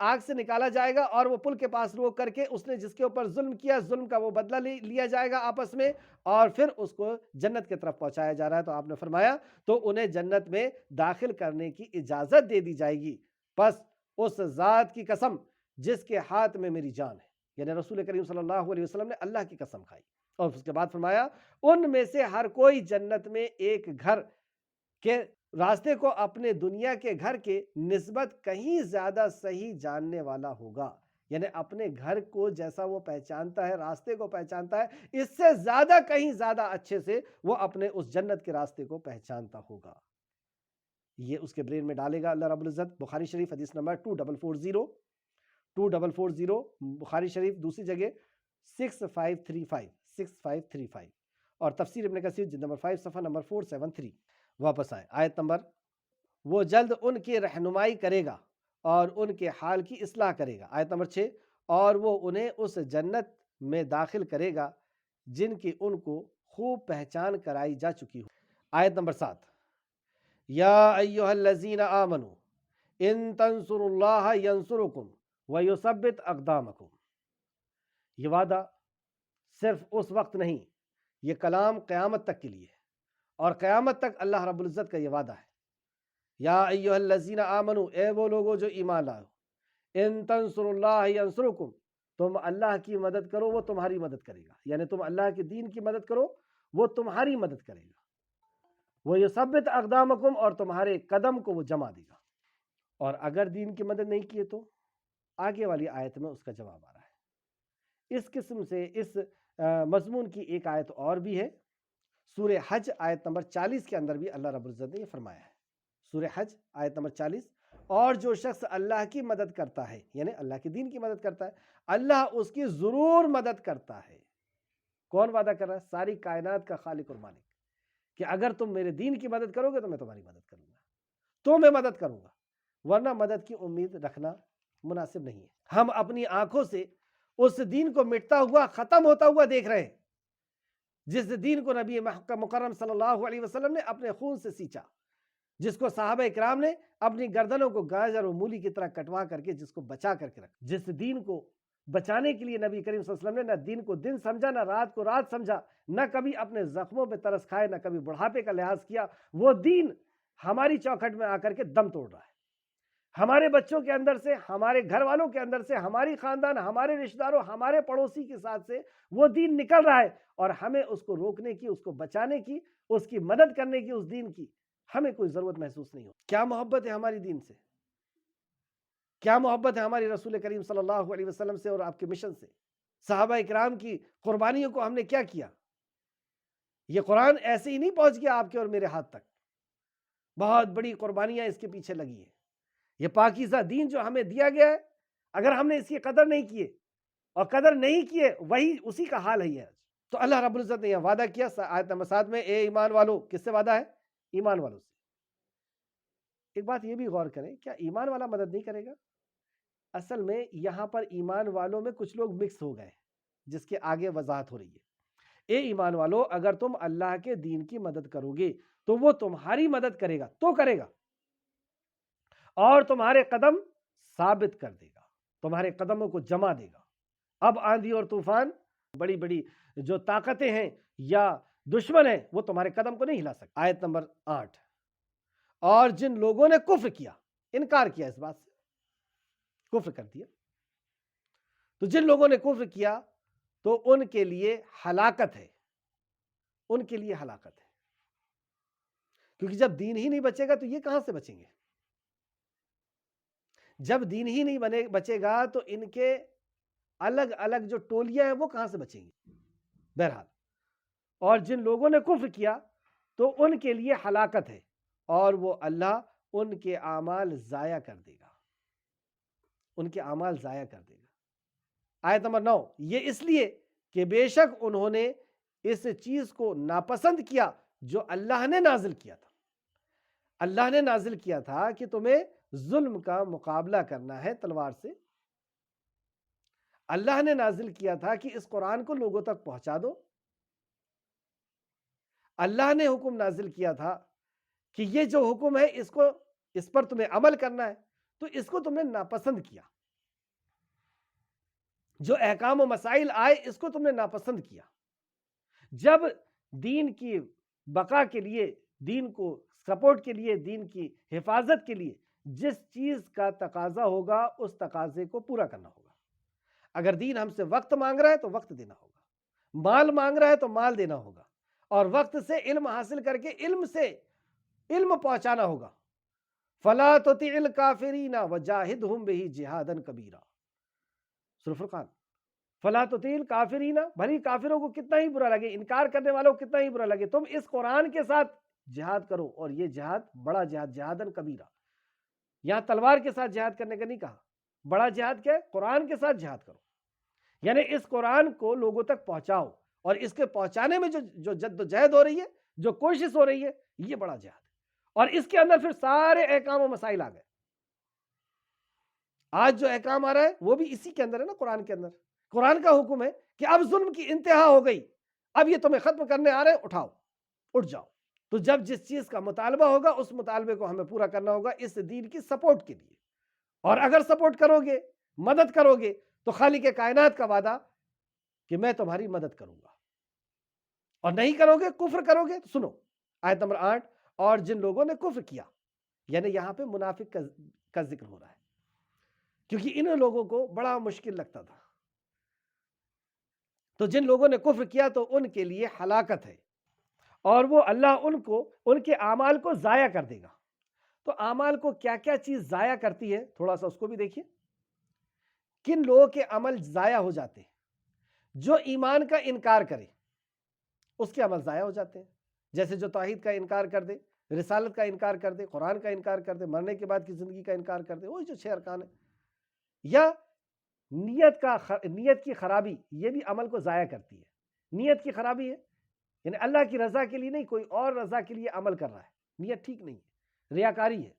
آگ سے نکالا جائے گا اور وہ پل کے پاس روک کر کے اس نے جس کے اوپر ظلم کیا، ظلم کا وہ بدلہ لیا جائے گا آپس میں، اور پھر اس کو جنت کی طرف پہنچایا جا رہا ہے۔ تو آپ نے فرمایا تو انہیں جنت میں داخل کرنے کی اجازت دے دی جائے گی، پس اس ذات کی قسم جس کے ہاتھ میں میری جان ہے، یعنی رسول کریم صلی اللہ علیہ وسلم نے اللہ کی قسم کھائی، اور اس کے بعد فرمایا ان میں سے ہر کوئی جنت میں ایک گھر کے راستے کو اپنے دنیا کے گھر کے نسبت کہیں زیادہ صحیح جاننے والا ہوگا، یعنی اپنے گھر کو جیسا وہ پہچانتا ہے، راستے کو پہچانتا ہے، اس سے زیادہ کہیں زیادہ اچھے سے وہ اپنے اس جنت کے راستے کو پہچانتا ہوگا۔ یہ اس کے برین میں ڈالے گا اللہ رب العزت۔ بخاری شریف حدیث نمبر 2440 بخاری شریف دوسری جگہ 6535 اور تفسیر ابن کثیر جلد نمبر 5 صفحہ نمبر 473۔ واپس آئے آیت نمبر، وہ جلد ان کی رہنمائی کرے گا اور ان کے حال کی اصلاح کرے گا۔ آیت نمبر 6، اور وہ انہیں اس جنت میں داخل کرے گا جن کی ان کو خوب پہچان کرائی جا چکی ہو۔ آیت نمبر 7، یا ایھا الذین آمنوا ان تنصروا اللہ ینصرکم ویثبت اقدامکم۔ یہ وعدہ صرف اس وقت نہیں، یہ کلام قیامت تک کے لیے ہے، اور قیامت تک اللہ رب العزت کا یہ وعدہ ہے۔ یا ایھا الذین آمنوا، اے وہ لوگو جو ایمان لائے ہو، ان تنصروا اللہ ینصرکم، تم اللہ کی مدد کرو وہ تمہاری مدد کرے گا، یعنی تم اللہ کے دین کی مدد کرو وہ تمہاری مدد کرے گا، وَيُثَبِّتْ أَقْدَامَكُمْ، اور تمہارے قدم کو وہ جمع دے گا۔ اور اگر دین کی مدد نہیں کیے تو آگے والی آیت میں اس کا جواب آ رہا ہے۔ اس قسم سے اس مضمون کی ایک آیت اور بھی ہے، سورہ حج آیت نمبر 40 کے اندر بھی اللہ رب العزت نے یہ فرمایا ہے، سورہ حج آیت نمبر 40، اور جو شخص اللہ کی مدد کرتا ہے، یعنی اللہ کے دین کی مدد کرتا ہے، اللہ اس کی ضرور مدد کرتا ہے۔ کون وعدہ کر رہا ہے؟ ساری کائنات کا خالق اور مالک، کہ اگر تم میرے دین کی مدد کرو گے تو میں تمہاری مدد کروں گا، تو میں مدد کروں گا، ورنہ مدد کی امید رکھنا مناسب نہیں ہے۔ ہم اپنی آنکھوں سے اس دین کو مٹتا ہوا، ختم ہوتا ہوا دیکھ رہے ہیں، جس دین کو نبی مکرم صلی اللہ علیہ وسلم نے اپنے خون سے سینچا، جس کو صحابہ اکرام نے اپنی گردنوں کو گاجر اور مولی کی طرح کٹوا کر کے جس کو بچا کر کے رکھا، جس دین کو بچانے کے لیے نبی کریم صلی اللہ علیہ وسلم نے نہ دین کو دن سمجھا، نہ رات کو رات سمجھا، نہ کبھی اپنے زخموں پہ ترس کھائے، نہ کبھی بڑھاپے کا لحاظ کیا، وہ دین ہماری چوکھٹ میں آ کر کے دم توڑ رہا ہے۔ ہمارے بچوں کے اندر سے، ہمارے گھر والوں کے اندر سے، ہماری خاندان، ہمارے رشتہ داروں، ہمارے پڑوسی کے ساتھ سے وہ دین نکل رہا ہے، اور ہمیں اس کو روکنے کی، اس کو بچانے کی، اس کی مدد کرنے کی، اس دین کی ہمیں کوئی ضرورت محسوس نہیں ہو۔ کیا محبت ہے ہماری دین سے، کیا محبت ہے ہماری رسول کریم صلی اللہ علیہ وسلم سے اور آپ کے مشن سے؟ صحابہ اکرام کی قربانیوں کو ہم نے کیا کیا؟ یہ قرآن ایسے ہی نہیں پہنچ گیا آپ کے اور میرے ہاتھ تک، بہت بڑی قربانیاں اس کے پیچھے لگی ہیں۔ یہ پاکیزہ دین جو ہمیں دیا گیا ہے، اگر ہم نے اس کی قدر نہیں کیے اور قدر نہیں کیے، وہی اسی کا حال ہے آج۔ تو اللہ رب العزت نے یہ وعدہ کیا آیت نمبر 7 میں، اے ایمان والو، کس سے وعدہ ہے؟ ایمان والوں سے۔ ایک بات یہ بھی غور کریں، کیا ایمان والا مدد نہیں کرے گا؟ اصل میں یہاں پر ایمان والوں میں کچھ لوگ مکس ہو گئے، جس کے آگے وضاحت ہو رہی ہے۔ اے ایمان والو، اگر تم اللہ کے دین کی مدد کرو گے تو وہ تمہاری مدد کرے گا، تو کرے گا، اور تمہارے قدم ثابت کر دے گا، تمہارے قدموں کو جما دے گا۔ اب آندھی اور طوفان، بڑی بڑی جو طاقتیں ہیں یا دشمن ہیں، وہ تمہارے قدم کو نہیں ہلا سکتے۔ آیت نمبر 8، اور جن لوگوں نے کفر کیا، انکار کیا، اس بات سے کفر کر دیا، تو جن لوگوں نے کفر کیا تو ان کے لیے ہلاکت ہے، ان کے لیے ہلاکت ہے، کیونکہ جب دین ہی نہیں بچے گا تو یہ کہاں سے بچیں گے؟ جب دین ہی نہیں بچے گا تو ان کے الگ الگ جو ٹولیاں ہیں وہ کہاں سے بچیں گی؟ بہرحال، اور جن لوگوں نے کفر کیا تو ان کے لیے ہلاکت ہے، اور وہ اللہ ان کے اعمال ضائع کر دے گا، ان کے اعمال ضائع کر دے گا۔ آیت نمبر 9، یہ اس لیے کہ بے شک انہوں نے اس چیز کو ناپسند کیا جو اللہ نے نازل کیا تھا۔ اللہ نے نازل کیا تھا کہ تمہیں ظلم کا مقابلہ کرنا ہے تلوار سے، اللہ نے نازل کیا تھا کہ اس قرآن کو لوگوں تک پہنچا دو، اللہ نے حکم نازل کیا تھا کہ یہ جو حکم ہے اس پر تمہیں عمل کرنا ہے، تو اس کو تم نے ناپسند کیا، جو احکام و مسائل آئے اس کو تم نے ناپسند کیا۔ جب دین کی بقا کے لیے، دین کو سپورٹ کے لیے، دین کی حفاظت کے لیے جس چیز کا تقاضا ہوگا اس تقاضے کو پورا کرنا ہوگا۔ اگر دین ہم سے وقت مانگ رہا ہے تو وقت دینا ہوگا، مال مانگ رہا ہے تو مال دینا ہوگا، اور وقت سے علم حاصل کر کے علم سے علم پہنچانا ہوگا۔ فَلَا تُطِعِ الْكَافِرِينَ وَجَاهِدْهُمْ بِهِ جِهَادًا كَبِيرًا، سورۃ فرقان۔ فَلَا تُطِعِ الْكَافِرِينَ، بھلی کافروں کو کتنا ہی برا لگے، انکار کرنے والوں کو کتنا ہی برا لگے، تم اس قرآن کے ساتھ جہاد کرو، اور یہ جہاد بڑا جہاد، جہادن کبیرہ۔ یہاں تلوار کے ساتھ جہاد کرنے کا نہیں کہا، بڑا جہاد کیا ہے؟ قرآن کے ساتھ جہاد کرو، یعنی اس قرآن کو لوگوں تک پہنچاؤ، اور اس کے پہنچانے میں جو جد و جہد ہو رہی ہے، جو کوشش ہو رہی ہے، یہ بڑا جہاد ہے۔ اور اس کے اندر پھر سارے احکام و مسائل آ گئے۔ آج جو احکام آ رہا ہے وہ بھی اسی کے اندر ہے نا، قرآن کے اندر۔ قرآن کا حکم ہے کہ اب ظلم کی انتہا ہو گئی، اب یہ تمہیں ختم کرنے آ رہے ہیں، اٹھاؤ، اٹھ جاؤ۔ تو جب جس چیز کا مطالبہ ہوگا اس مطالبے کو ہمیں پورا کرنا ہوگا اس دین کی سپورٹ کے لیے، اور اگر سپورٹ کرو گے، مدد کرو گے، تو خالق کائنات کا وعدہ کہ میں تمہاری مدد کروں گا، اور نہیں کرو گے، کفر کرو گے، تو سنو آیت نمبر 8، اور جن لوگوں نے کفر کیا، یعنی یہاں پہ منافق کا ذکر ہو رہا ہے، کیونکہ ان لوگوں کو بڑا مشکل لگتا تھا۔ تو جن لوگوں نے کفر کیا تو ان کے لیے ہلاکت ہے، اور وہ اللہ ان کے اعمال کو ضائع کر دے گا۔ تو اعمال کو کیا کیا چیز ضائع کرتی ہے، تھوڑا سا اس کو بھی دیکھیے۔ کن لوگوں کے عمل ضائع ہو جاتے ہیں؟ جو ایمان کا انکار کرے اس کے عمل ضائع ہو جاتے ہیں، جیسے جو توحید کا انکار کر دے، رسالت کا انکار کر دے، قرآن کا انکار کر دے، مرنے کے بعد کی زندگی کا انکار کر دے، وہی جو 6 ارکان ہیں، یا نیت کی خرابی، یہ بھی عمل کو ضائع کرتی ہے۔ نیت کی خرابی ہے یعنی اللہ کی رضا کے لیے نہیں، کوئی اور رضا کے لیے عمل کر رہا ہے، نیت ٹھیک نہیں ہے، ریاکاری ہے،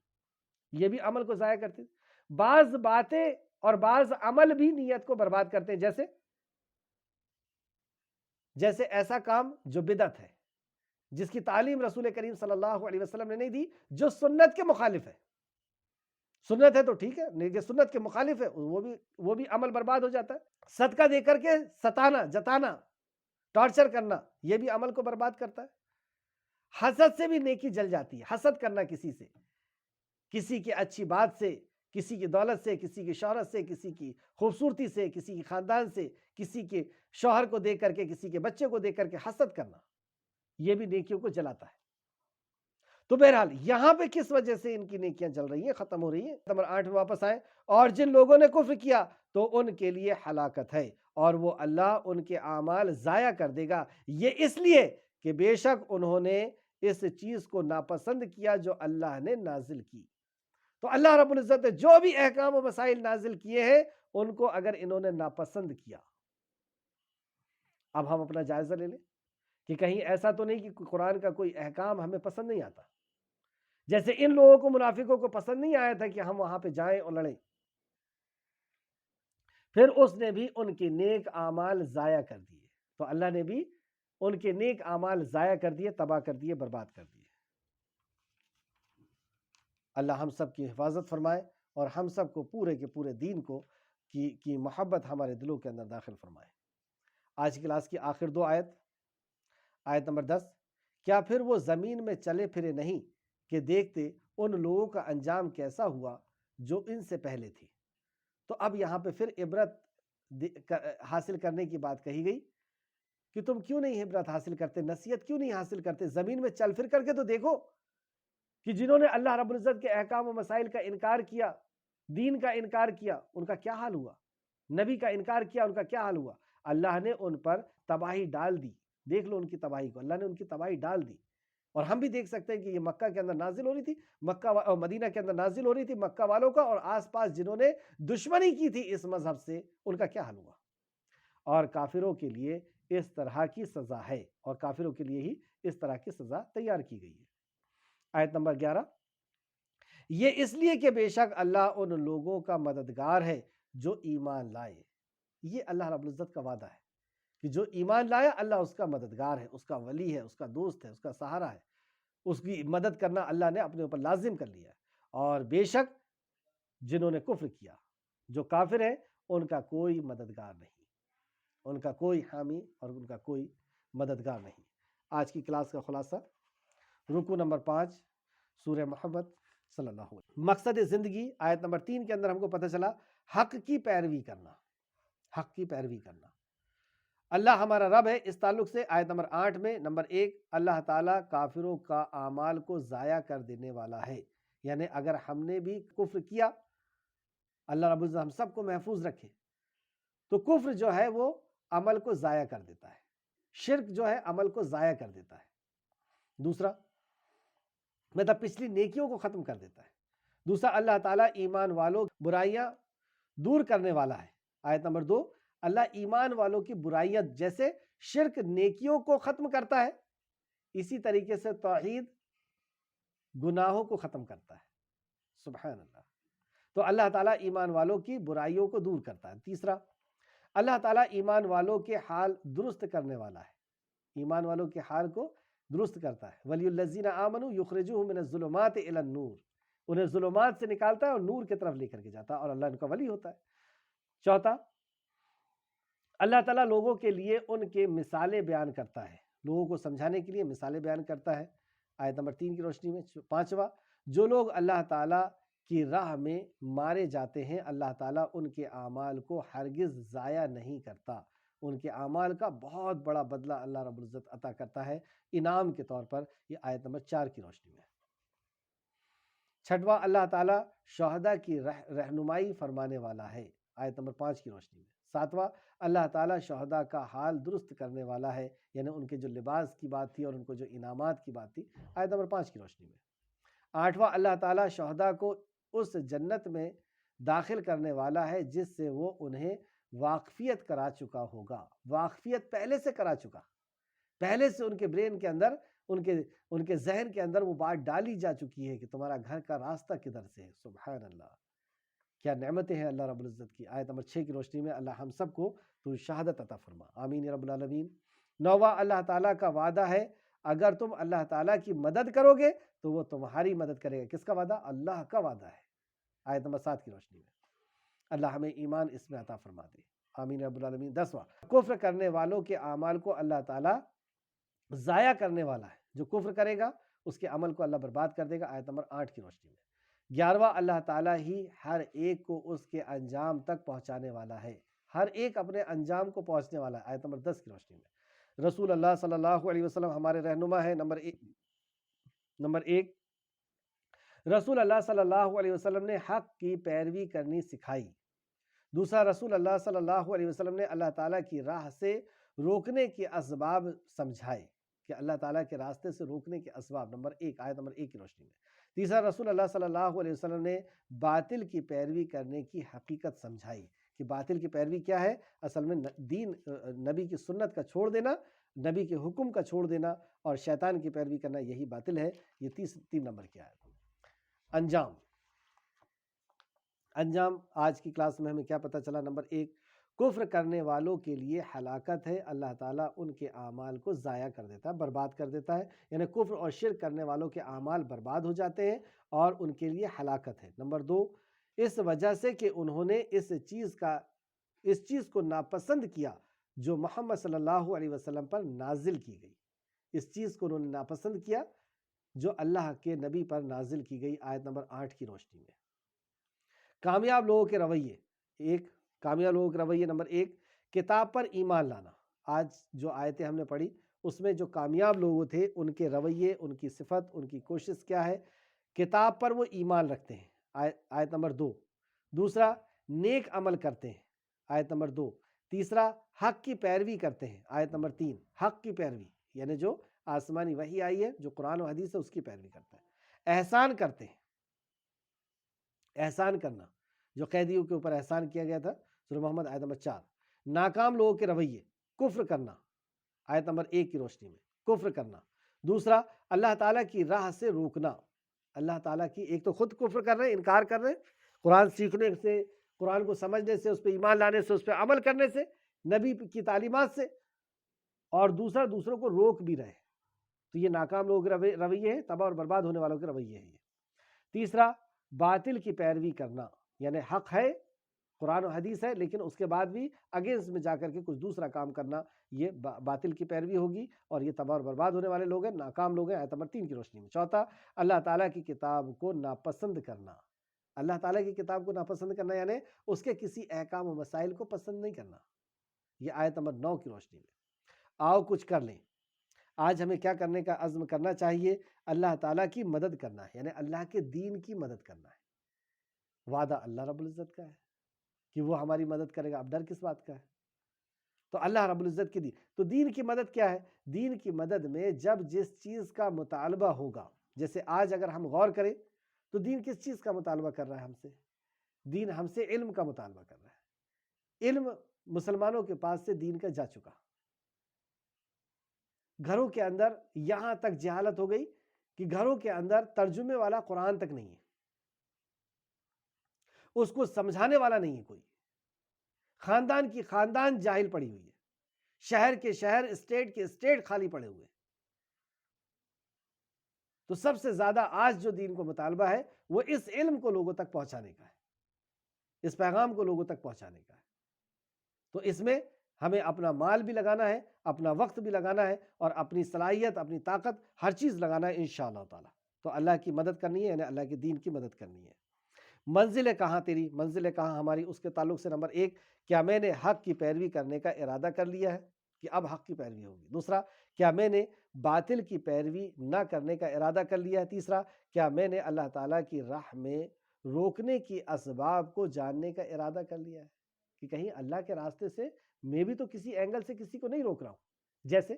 یہ بھی عمل کو ضائع کرتے ہیں۔ بعض باتیں اور بعض عمل بھی نیت کو برباد کرتے ہیں، جیسے ایسا کام جو بدعت ہے، جس کی تعلیم رسول کریم صلی اللہ علیہ وسلم نے نہیں دی، جو سنت کے مخالف ہے۔ سنت ہے تو ٹھیک ہے، لیکن سنت کے مخالف ہے وہ بھی عمل برباد ہو جاتا ہے۔ صدقہ دے کر کے ستانا، جتانا، ٹارچر کرنا، یہ بھی عمل کو برباد کرتا ہے۔ حسد سے بھی نیکی جل جاتی ہے، حسد کرنا کسی سے، کسی کی اچھی بات سے، کسی کی دولت سے، کسی کی شہرت سے، کسی کی خوبصورتی سے، کسی کی خاندان سے، کسی کے شوہر کو دیکھ کر کے، کسی کے بچے کو دیکھ کر کے حسد کرنا، یہ بھی نیکیوں کو جلاتا ہے۔ تو بہرحال یہاں پہ کس وجہ سے ان کی نیکیاں جل رہی ہیں، ختم ہو رہی ہیں؟ نمبر 8 میں واپس آئیں، اور جن لوگوں نے کفر کیا تو ان کے لیے ہلاکت ہے، اور وہ اللہ ان کے اعمال ضائع کر دے گا، یہ اس لیے کہ بے شک انہوں نے اس چیز کو ناپسند کیا جو اللہ نے نازل کی۔ تو اللہ رب العزت نے جو بھی احکام و مسائل نازل کیے ہیں ان کو اگر انہوں نے ناپسند کیا، اب ہم اپنا جائزہ لے لیں کہ کہیں ایسا تو نہیں کہ قرآن کا کوئی احکام ہمیں پسند نہیں آتا، جیسے ان لوگوں کو، منافقوں کو پسند نہیں آیا تھا کہ ہم وہاں پہ جائیں اور لڑیں، پھر اس نے بھی ان کے نیک اعمال ضائع کر دیے، تو اللہ نے بھی ان کے نیک اعمال ضائع کر دیے، تباہ کر دیے، برباد کر دیے۔ اللہ ہم سب کی حفاظت فرمائے اور ہم سب کو پورے کے پورے دین کو کی محبت ہمارے دلوں کے اندر داخل فرمائے۔ آج کی کلاس کی آخر 2 آیت نمبر 10، کیا پھر وہ زمین میں چلے پھرے نہیں کہ دیکھتے ان لوگوں کا انجام کیسا ہوا جو ان سے پہلے تھے۔ تو اب یہاں پہ پھر عبرت حاصل کرنے کی بات کہی گئی کہ تم کیوں نہیں عبرت حاصل کرتے، نصیحت کیوں نہیں حاصل کرتے، زمین میں چل پھر کر کے تو دیکھو کہ جنہوں نے اللہ رب العزت کے احکام و مسائل کا انکار کیا، دین کا انکار کیا، ان کا کیا حال ہوا، نبی کا انکار کیا، ان کا کیا حال ہوا۔ اللہ نے ان پر تباہی ڈال دی، دیکھ لو ان کی تباہی کو، اللہ نے ان کی تباہی ڈال دی۔ اور ہم بھی دیکھ سکتے ہیں کہ یہ مکہ کے اندر نازل ہو رہی تھی، مدینہ کے اندر نازل ہو رہی تھی، مکہ والوں کا اور آس پاس جنہوں نے دشمنی کی تھی اس مذہب سے، ان کا کیا حال ہوا۔ اور کافروں کے لیے اس طرح کی سزا ہے، اور کافروں کے لیے ہی اس طرح کی سزا تیار کی گئی ہے۔ آیت نمبر 11، یہ اس لیے کہ بے شک اللہ ان لوگوں کا مددگار ہے جو ایمان لائے۔ یہ اللہ رب العزت کا وعدہ ہے کہ جو ایمان لایا اللہ اس کا مددگار ہے، اس کا ولی ہے، اس کا دوست ہے، اس کا سہارا ہے، اس کی مدد کرنا اللہ نے اپنے اوپر لازم کر لیا ہے۔ اور بے شک جنہوں نے کفر کیا، جو کافر ہیں، ان کا کوئی مددگار نہیں، ان کا کوئی حامی اور ان کا کوئی مددگار نہیں۔ آج کی کلاس کا خلاصہ، رکو نمبر 5 سورہ محمد صلی اللہ علیہ وسلم۔ مقصد زندگی آیت نمبر 3 کے اندر ہم کو پتہ چلا حق کی پیروی کرنا، حق کی پیروی کرنا۔ اللہ ہمارا رب ہے، اس تعلق سے آیت نمبر 8 میں نمبر 1، اللہ تعالیٰ کافروں کا اعمال کو ضائع کر دینے والا ہے، یعنی اگر ہم نے بھی کفر کیا، اللہ رب العزت ہم سب کو محفوظ رکھے، تو کفر جو ہے وہ عمل کو ضائع کر دیتا ہے، شرک جو ہے عمل کو ضائع کر دیتا ہے۔ دوسرا مطلب پچھلی نیکیوں کو ختم کر دیتا ہے۔ دوسرا اللہ تعالیٰ ایمان والوں برائیاں دور کرنے والا ہے۔ آیت نمبر 2، اللہ ایمان والوں کی برائیاں جیسے شرک نیکیوں کو ختم کرتا ہے، اسی طریقے سے توحید گناہوں کو ختم کرتا ہے۔ سبحان اللہ۔ تو اللہ تعالیٰ ایمان والوں کی برائیوں کو دور کرتا ہے۔ تیسرا، اللہ تعالیٰ ایمان والوں کے حال درست کرنے والا ہے، ایمان والوں کے حال کو درست کرتا ہے۔ ولی الذین آمنوا یخرجوہم من الظلمات الی النور، انہیں ظلمات سے نکالتا ہے اور نور کی طرف لے کر کے جاتا ہے، اور اللہ ان کا ولی ہوتا ہے۔ چوتھا، اللہ تعالیٰ لوگوں کے لیے ان کے مثالیں بیان کرتا ہے، لوگوں کو سمجھانے کے لیے مثالیں بیان کرتا ہے، آیت نمبر 3 کی روشنی میں۔ پانچواں، جو لوگ اللہ تعالیٰ کی راہ میں مارے جاتے ہیں اللہ تعالیٰ ان کے اعمال کو ہرگز ضائع نہیں کرتا، ان کے اعمال کا بہت بڑا بدلہ اللہ رب العزت عطا کرتا ہے انعام کے طور پر، یہ آیت نمبر 4 کی روشنی میں۔ چھٹواں، اللہ تعالیٰ شہداء کی رہنمائی فرمانے والا ہے، آیت نمبر 5 کی روشنی میں۔ 7واں اللہ تعالیٰ شہداء کا حال درست کرنے والا ہے، یعنی ان کے جو لباس کی بات تھی اور ان کو جو انعامات کی بات تھی، آیت نمبر 5 کی روشنی میں۔ 8واں اللہ تعالیٰ شہداء کو اس جنت میں داخل کرنے والا ہے جس سے وہ انہیں واقفیت کرا چکا ہوگا۔ واقفیت پہلے سے کرا چکا، پہلے سے ان کے برین کے اندر، ان کے ذہن کے اندر وہ بات ڈالی جا چکی ہے کہ تمہارا گھر کا راستہ کدھر سے ہے۔ سبحان اللہ، کیا نعمتیں ہیں اللہ رب العزت کی۔ آیت نمبر 6 کی روشنی میں اللہ ہم سب کو تو شہادت عطا فرما، آمین یا رب العالمین۔ 9واں اللہ تعالیٰ کا وعدہ ہے اگر تم اللہ تعالیٰ کی مدد کرو گے تو وہ تمہاری مدد کرے گا۔ کس کا وعدہ؟ اللہ کا وعدہ ہے، آیت نمبر 7 کی روشنی میں۔ اللہ ہمیں ایمان اس میں عطا فرما دے، آمین رب العالمین۔ 10واں کفر کرنے والوں کے اعمال کو اللہ تعالیٰ ضائع کرنے والا ہے، جو کفر کرے گا اس کے عمل کو اللہ برباد کر دے گا، آیت نمبر 8 کی روشنی میں۔ 11واں اللہ تعالیٰ ہی ہر ایک کو اس کے انجام تک پہنچانے والا ہے، ہر ایک اپنے انجام کو پہنچنے والا ہے، آیت نمبر 10 کی روشنی میں۔ رسول اللہ صلی اللہ علیہ وسلم ہمارے رہنما ہے۔ نمبر ایک رسول اللہ صلی اللہ علیہ وسلم نے حق کی پیروی کرنی سکھائی۔ دوسرا، رسول اللہ صلی اللہ علیہ وسلم نے اللہ تعالیٰ کی راہ سے روکنے کے اسباب سمجھائے، کہ اللہ تعالیٰ کے راستے سے روکنے کے اسباب، نمبر 1 آیت نمبر 1 کی روشنی میں۔ تیسرا، رسول اللہ صلی اللہ علیہ وسلم نے باطل کی پیروی کرنے کی حقیقت سمجھائی، کہ باطل کی پیروی کیا ہے، اصل میں دین، نبی کی سنت کا چھوڑ دینا، نبی کے حکم کا چھوڑ دینا اور شیطان کی پیروی کرنا، یہی باطل ہے۔ یہ 3 نمبر کیا ہے؟ انجام آج کی کلاس میں ہمیں کیا پتہ چلا؟ نمبر 1، کفر کرنے والوں کے لیے ہلاکت ہے، اللہ تعالیٰ ان کے اعمال کو ضائع کر دیتا ہے، برباد کر دیتا ہے، یعنی کفر اور شرک کرنے والوں کے اعمال برباد ہو جاتے ہیں اور ان کے لیے ہلاکت ہے۔ نمبر 2، اس وجہ سے کہ انہوں نے اس چیز کو ناپسند کیا جو محمد صلی اللہ علیہ وسلم پر نازل کی گئی، اس چیز کو انہوں نے ناپسند کیا جو اللہ کے نبی پر نازل کی گئی، آیت نمبر 8 کی روشنی میں۔ کامیاب لوگوں کے رویے، کامیاب لوگوں کے رویے، نمبر 1، کتاب پر ایمان لانا۔ آج جو آیتیں ہم نے پڑھی اس میں جو کامیاب لوگ تھے ان کے رویے، ان کی صفت، ان کی کوشش کیا ہے؟ کتاب پر وہ ایمان رکھتے ہیں، آیت نمبر 2۔ دوسرا، نیک عمل کرتے ہیں، آیت نمبر 2۔ تیسرا، حق کی پیروی کرتے ہیں، آیت نمبر 3۔ حق کی پیروی یعنی جو آسمانی وحی آئی ہے، جو قرآن و حدیث ہے، اس کی پیروی کرتا ہے۔ احسان کرتے ہیں، احسان کرنا، جو قیدیوں کے اوپر احسان کیا گیا تھا، سورہ محمد آیت نمبر 4۔ ناکام لوگوں کے رویے، کفر کرنا، آیت نمبر 1 کی روشنی میں، کفر کرنا۔ دوسرا، اللہ تعالیٰ کی راہ سے روکنا، اللہ تعالیٰ کی، ایک تو خود کفر کر رہے ہیں، انکار کر رہے ہیں، قرآن سیکھنے سے، قرآن کو سمجھنے سے، اس پہ ایمان لانے سے، اس پہ عمل کرنے سے، نبی کی تعلیمات سے، اور دوسرا دوسروں کو روک بھی رہے، تو یہ ناکام لوگوں کے رویے ہیں، تباہ اور برباد ہونے والوں کے رویے ہیں یہ۔ تیسرا، باطل کی پیروی کرنا، یعنی حق ہے، قرآن و حدیث ہے، لیکن اس کے بعد بھی اگینسٹ میں جا کر کے کچھ دوسرا کام کرنا، یہ باطل کی پیروی ہوگی اور یہ تباہ اور برباد ہونے والے لوگ ہیں، ناکام لوگ ہیں، آیت نمبر 3 کی روشنی میں۔ چوتھا، اللہ تعالیٰ کی کتاب کو ناپسند کرنا، اللہ تعالیٰ کی کتاب کو ناپسند کرنا یعنی اس کے کسی احکام و مسائل کو پسند نہیں کرنا، یہ آیت نمبر 9 کی روشنی میں۔ آؤ کچھ کر لیں، آج ہمیں کیا کرنے کا عزم کرنا چاہیے؟ اللہ تعالیٰ کی مدد کرنا ہے، یعنی اللہ کے دین کی مدد کرنا ہے۔ وعدہ اللہ رب العزت کا ہے کہ وہ ہماری مدد کرے گا، اب ڈر کس بات کا ہے؟ تو اللہ رب العزت کی تو دین کی مدد کیا ہے؟ دین کی مدد میں جب جس چیز کا مطالبہ ہوگا، جیسے آج اگر ہم غور کریں تو دین کس چیز کا مطالبہ کر رہا ہے ہم سے؟ دین ہم سے علم کا مطالبہ کر رہا ہے۔ علم مسلمانوں کے پاس سے دین کا جا چکا، گھروں کے اندر یہاں تک جہالت ہو گئی کہ گھروں کے اندر ترجمے والا قرآن تک نہیں ہے، اس کو سمجھانے والا نہیں ہے کوئی، خاندان کی خاندان جاہل پڑی ہوئی ہے، شہر کے شہر، اسٹیٹ کے اسٹیٹ خالی پڑے ہوئے۔ تو سب سے زیادہ آج جو دین کو مطالبہ ہے وہ اس علم کو لوگوں تک پہنچانے کا ہے، اس پیغام کو لوگوں تک پہنچانے کا ہے۔ تو اس میں ہمیں اپنا مال بھی لگانا ہے، اپنا وقت بھی لگانا ہے، اور اپنی صلاحیت، اپنی طاقت، ہر چیز لگانا ہے انشاءاللہ تعالی۔ تو اللہ کی مدد کرنی ہے، یعنی اللہ کے دین کی مدد کرنی ہے۔ منزل ہے کہاں تیری، منزل ہے کہاں ہماری، اس کے تعلق سے نمبر 1، کیا میں نے حق کی پیروی کرنے کا ارادہ کر لیا ہے کہ اب حق کی پیروی ہوگی؟ دوسرا، کیا میں نے باطل کی پیروی نہ کرنے کا ارادہ کر لیا ہے؟ تیسرا، کیا میں نے اللہ تعالیٰ کی راہ میں روکنے کی اسباب کو جاننے کا ارادہ کر لیا ہے؟ کہ کہیں اللہ کے راستے سے میں بھی تو کسی اینگل سے کسی کو نہیں روک رہا ہوں. جیسے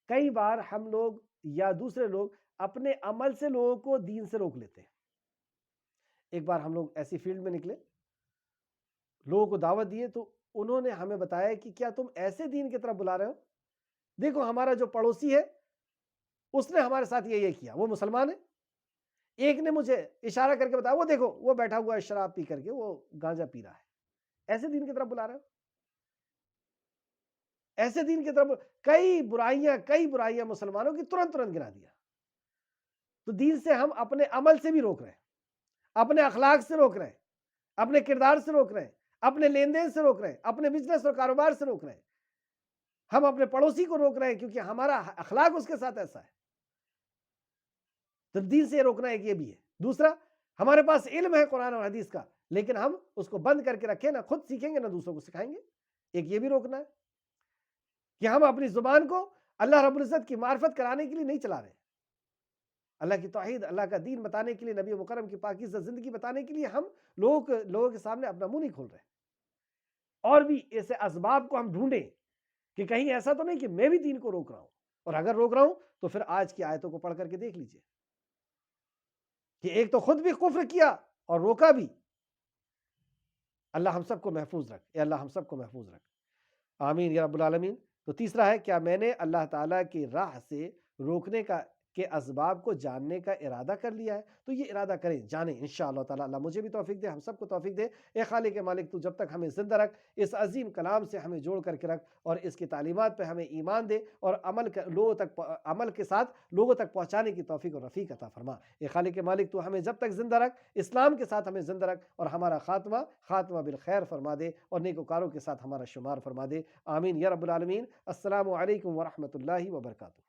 کئی بار ہم لوگ یا دوسرے لوگ اپنے عمل سے لوگوں کو دین سے روک لیتے ہیں. ایک بار ہم لوگ ایسی فیلڈ میں نکلے, لوگوں کو دعوت دیے, تو انہوں نے ہمیں بتایا کہ کیا تم ایسے دین کی طرف بلا رہے ہو؟ دیکھو ہمارا جو پڑوسی ہے اس نے ہمارے ساتھ یہ کیا, وہ مسلمان ہے. ایک نے مجھے اشارہ کر کے بتایا, وہ دیکھو وہ بیٹھا ہوا ہے شراب پی کر کے, وہ گانجا پی رہا ہے. ایسے دین کی طرف بلا رہے ہو؟ ایسے دین کی طرف کئی برائیاں مسلمانوں کی ترنت گرا دیا. تو دین سے ہم اپنے عمل سے بھی روک رہے ہیں, اپنے اخلاق سے روک رہے ہیں, اپنے کردار سے روک رہے ہیں, اپنے لین دین سے روک رہے ہیں, اپنے بزنس اور کاروبار سے روک رہے ہیں. ہم اپنے پڑوسی کو روک رہے ہیں کیونکہ ہمارا اخلاق اس کے ساتھ ایسا ہے. تو دین سے روکنا ایک یہ بھی ہے. دوسرا, ہمارے پاس علم ہے قرآن اور حدیث کا, لیکن ہم اس کو بند کر کے رکھیں, نہ خود سیکھیں گے نہ دوسروں کو سکھائیں گے. ایک یہ بھی روکنا ہے کہ ہم اپنی زبان کو اللہ رب العزت کی معرفت کرانے کے لیے نہیں چلا رہے. اللہ کی توحید, اللہ کا دین بتانے کے لیے, نبی مکرم کی پاکیزہ زندگی بتانے کے لیے ہم لوگوں کے سامنے اپنا منہ نہیں کھول رہے. اور بھی ایسے اسباب کو ہم ڈھونڈیں کہ کہیں ایسا تو نہیں کہ میں بھی دین کو روک رہا ہوں. اور اگر روک رہا ہوں تو پھر آج کی آیتوں کو پڑھ کر کے دیکھ لیجئے کہ ایک تو خود بھی کفر کیا اور روکا بھی. اللہ ہم سب کو محفوظ رکھ, اے اللہ ہم سب کو محفوظ رکھ, آمین یا رب العالمین. تو تیسرا ہے, کیا میں نے اللہ تعالیٰ کی راہ سے روکنے کے اسباب کو جاننے کا ارادہ کر لیا ہے؟ تو یہ ارادہ کریں, جانیں انشاءاللہ تعالیٰ. اللہ مجھے بھی توفیق دے, ہم سب کو توفیق دے. اے خالق مالک, تو جب تک ہمیں زندہ رکھ, اس عظیم کلام سے ہمیں جوڑ کر کے رکھ, اور اس کی تعلیمات پہ ہمیں ایمان دے, اور عمل کے ساتھ لوگوں تک پہنچانے کی توفیق اور رفیق عطا فرما. اے خالق مالک, تو ہمیں جب تک زندہ رکھ, اسلام کے ساتھ ہمیں زندہ رکھ, اور ہمارا خاتمہ بالخیر فرما دے, اور نیکوکاروں کے ساتھ ہمارا شمار فرما دے. آمین یا رب العالمین. السلام علیکم ورحمۃ اللہ وبرکاتہ.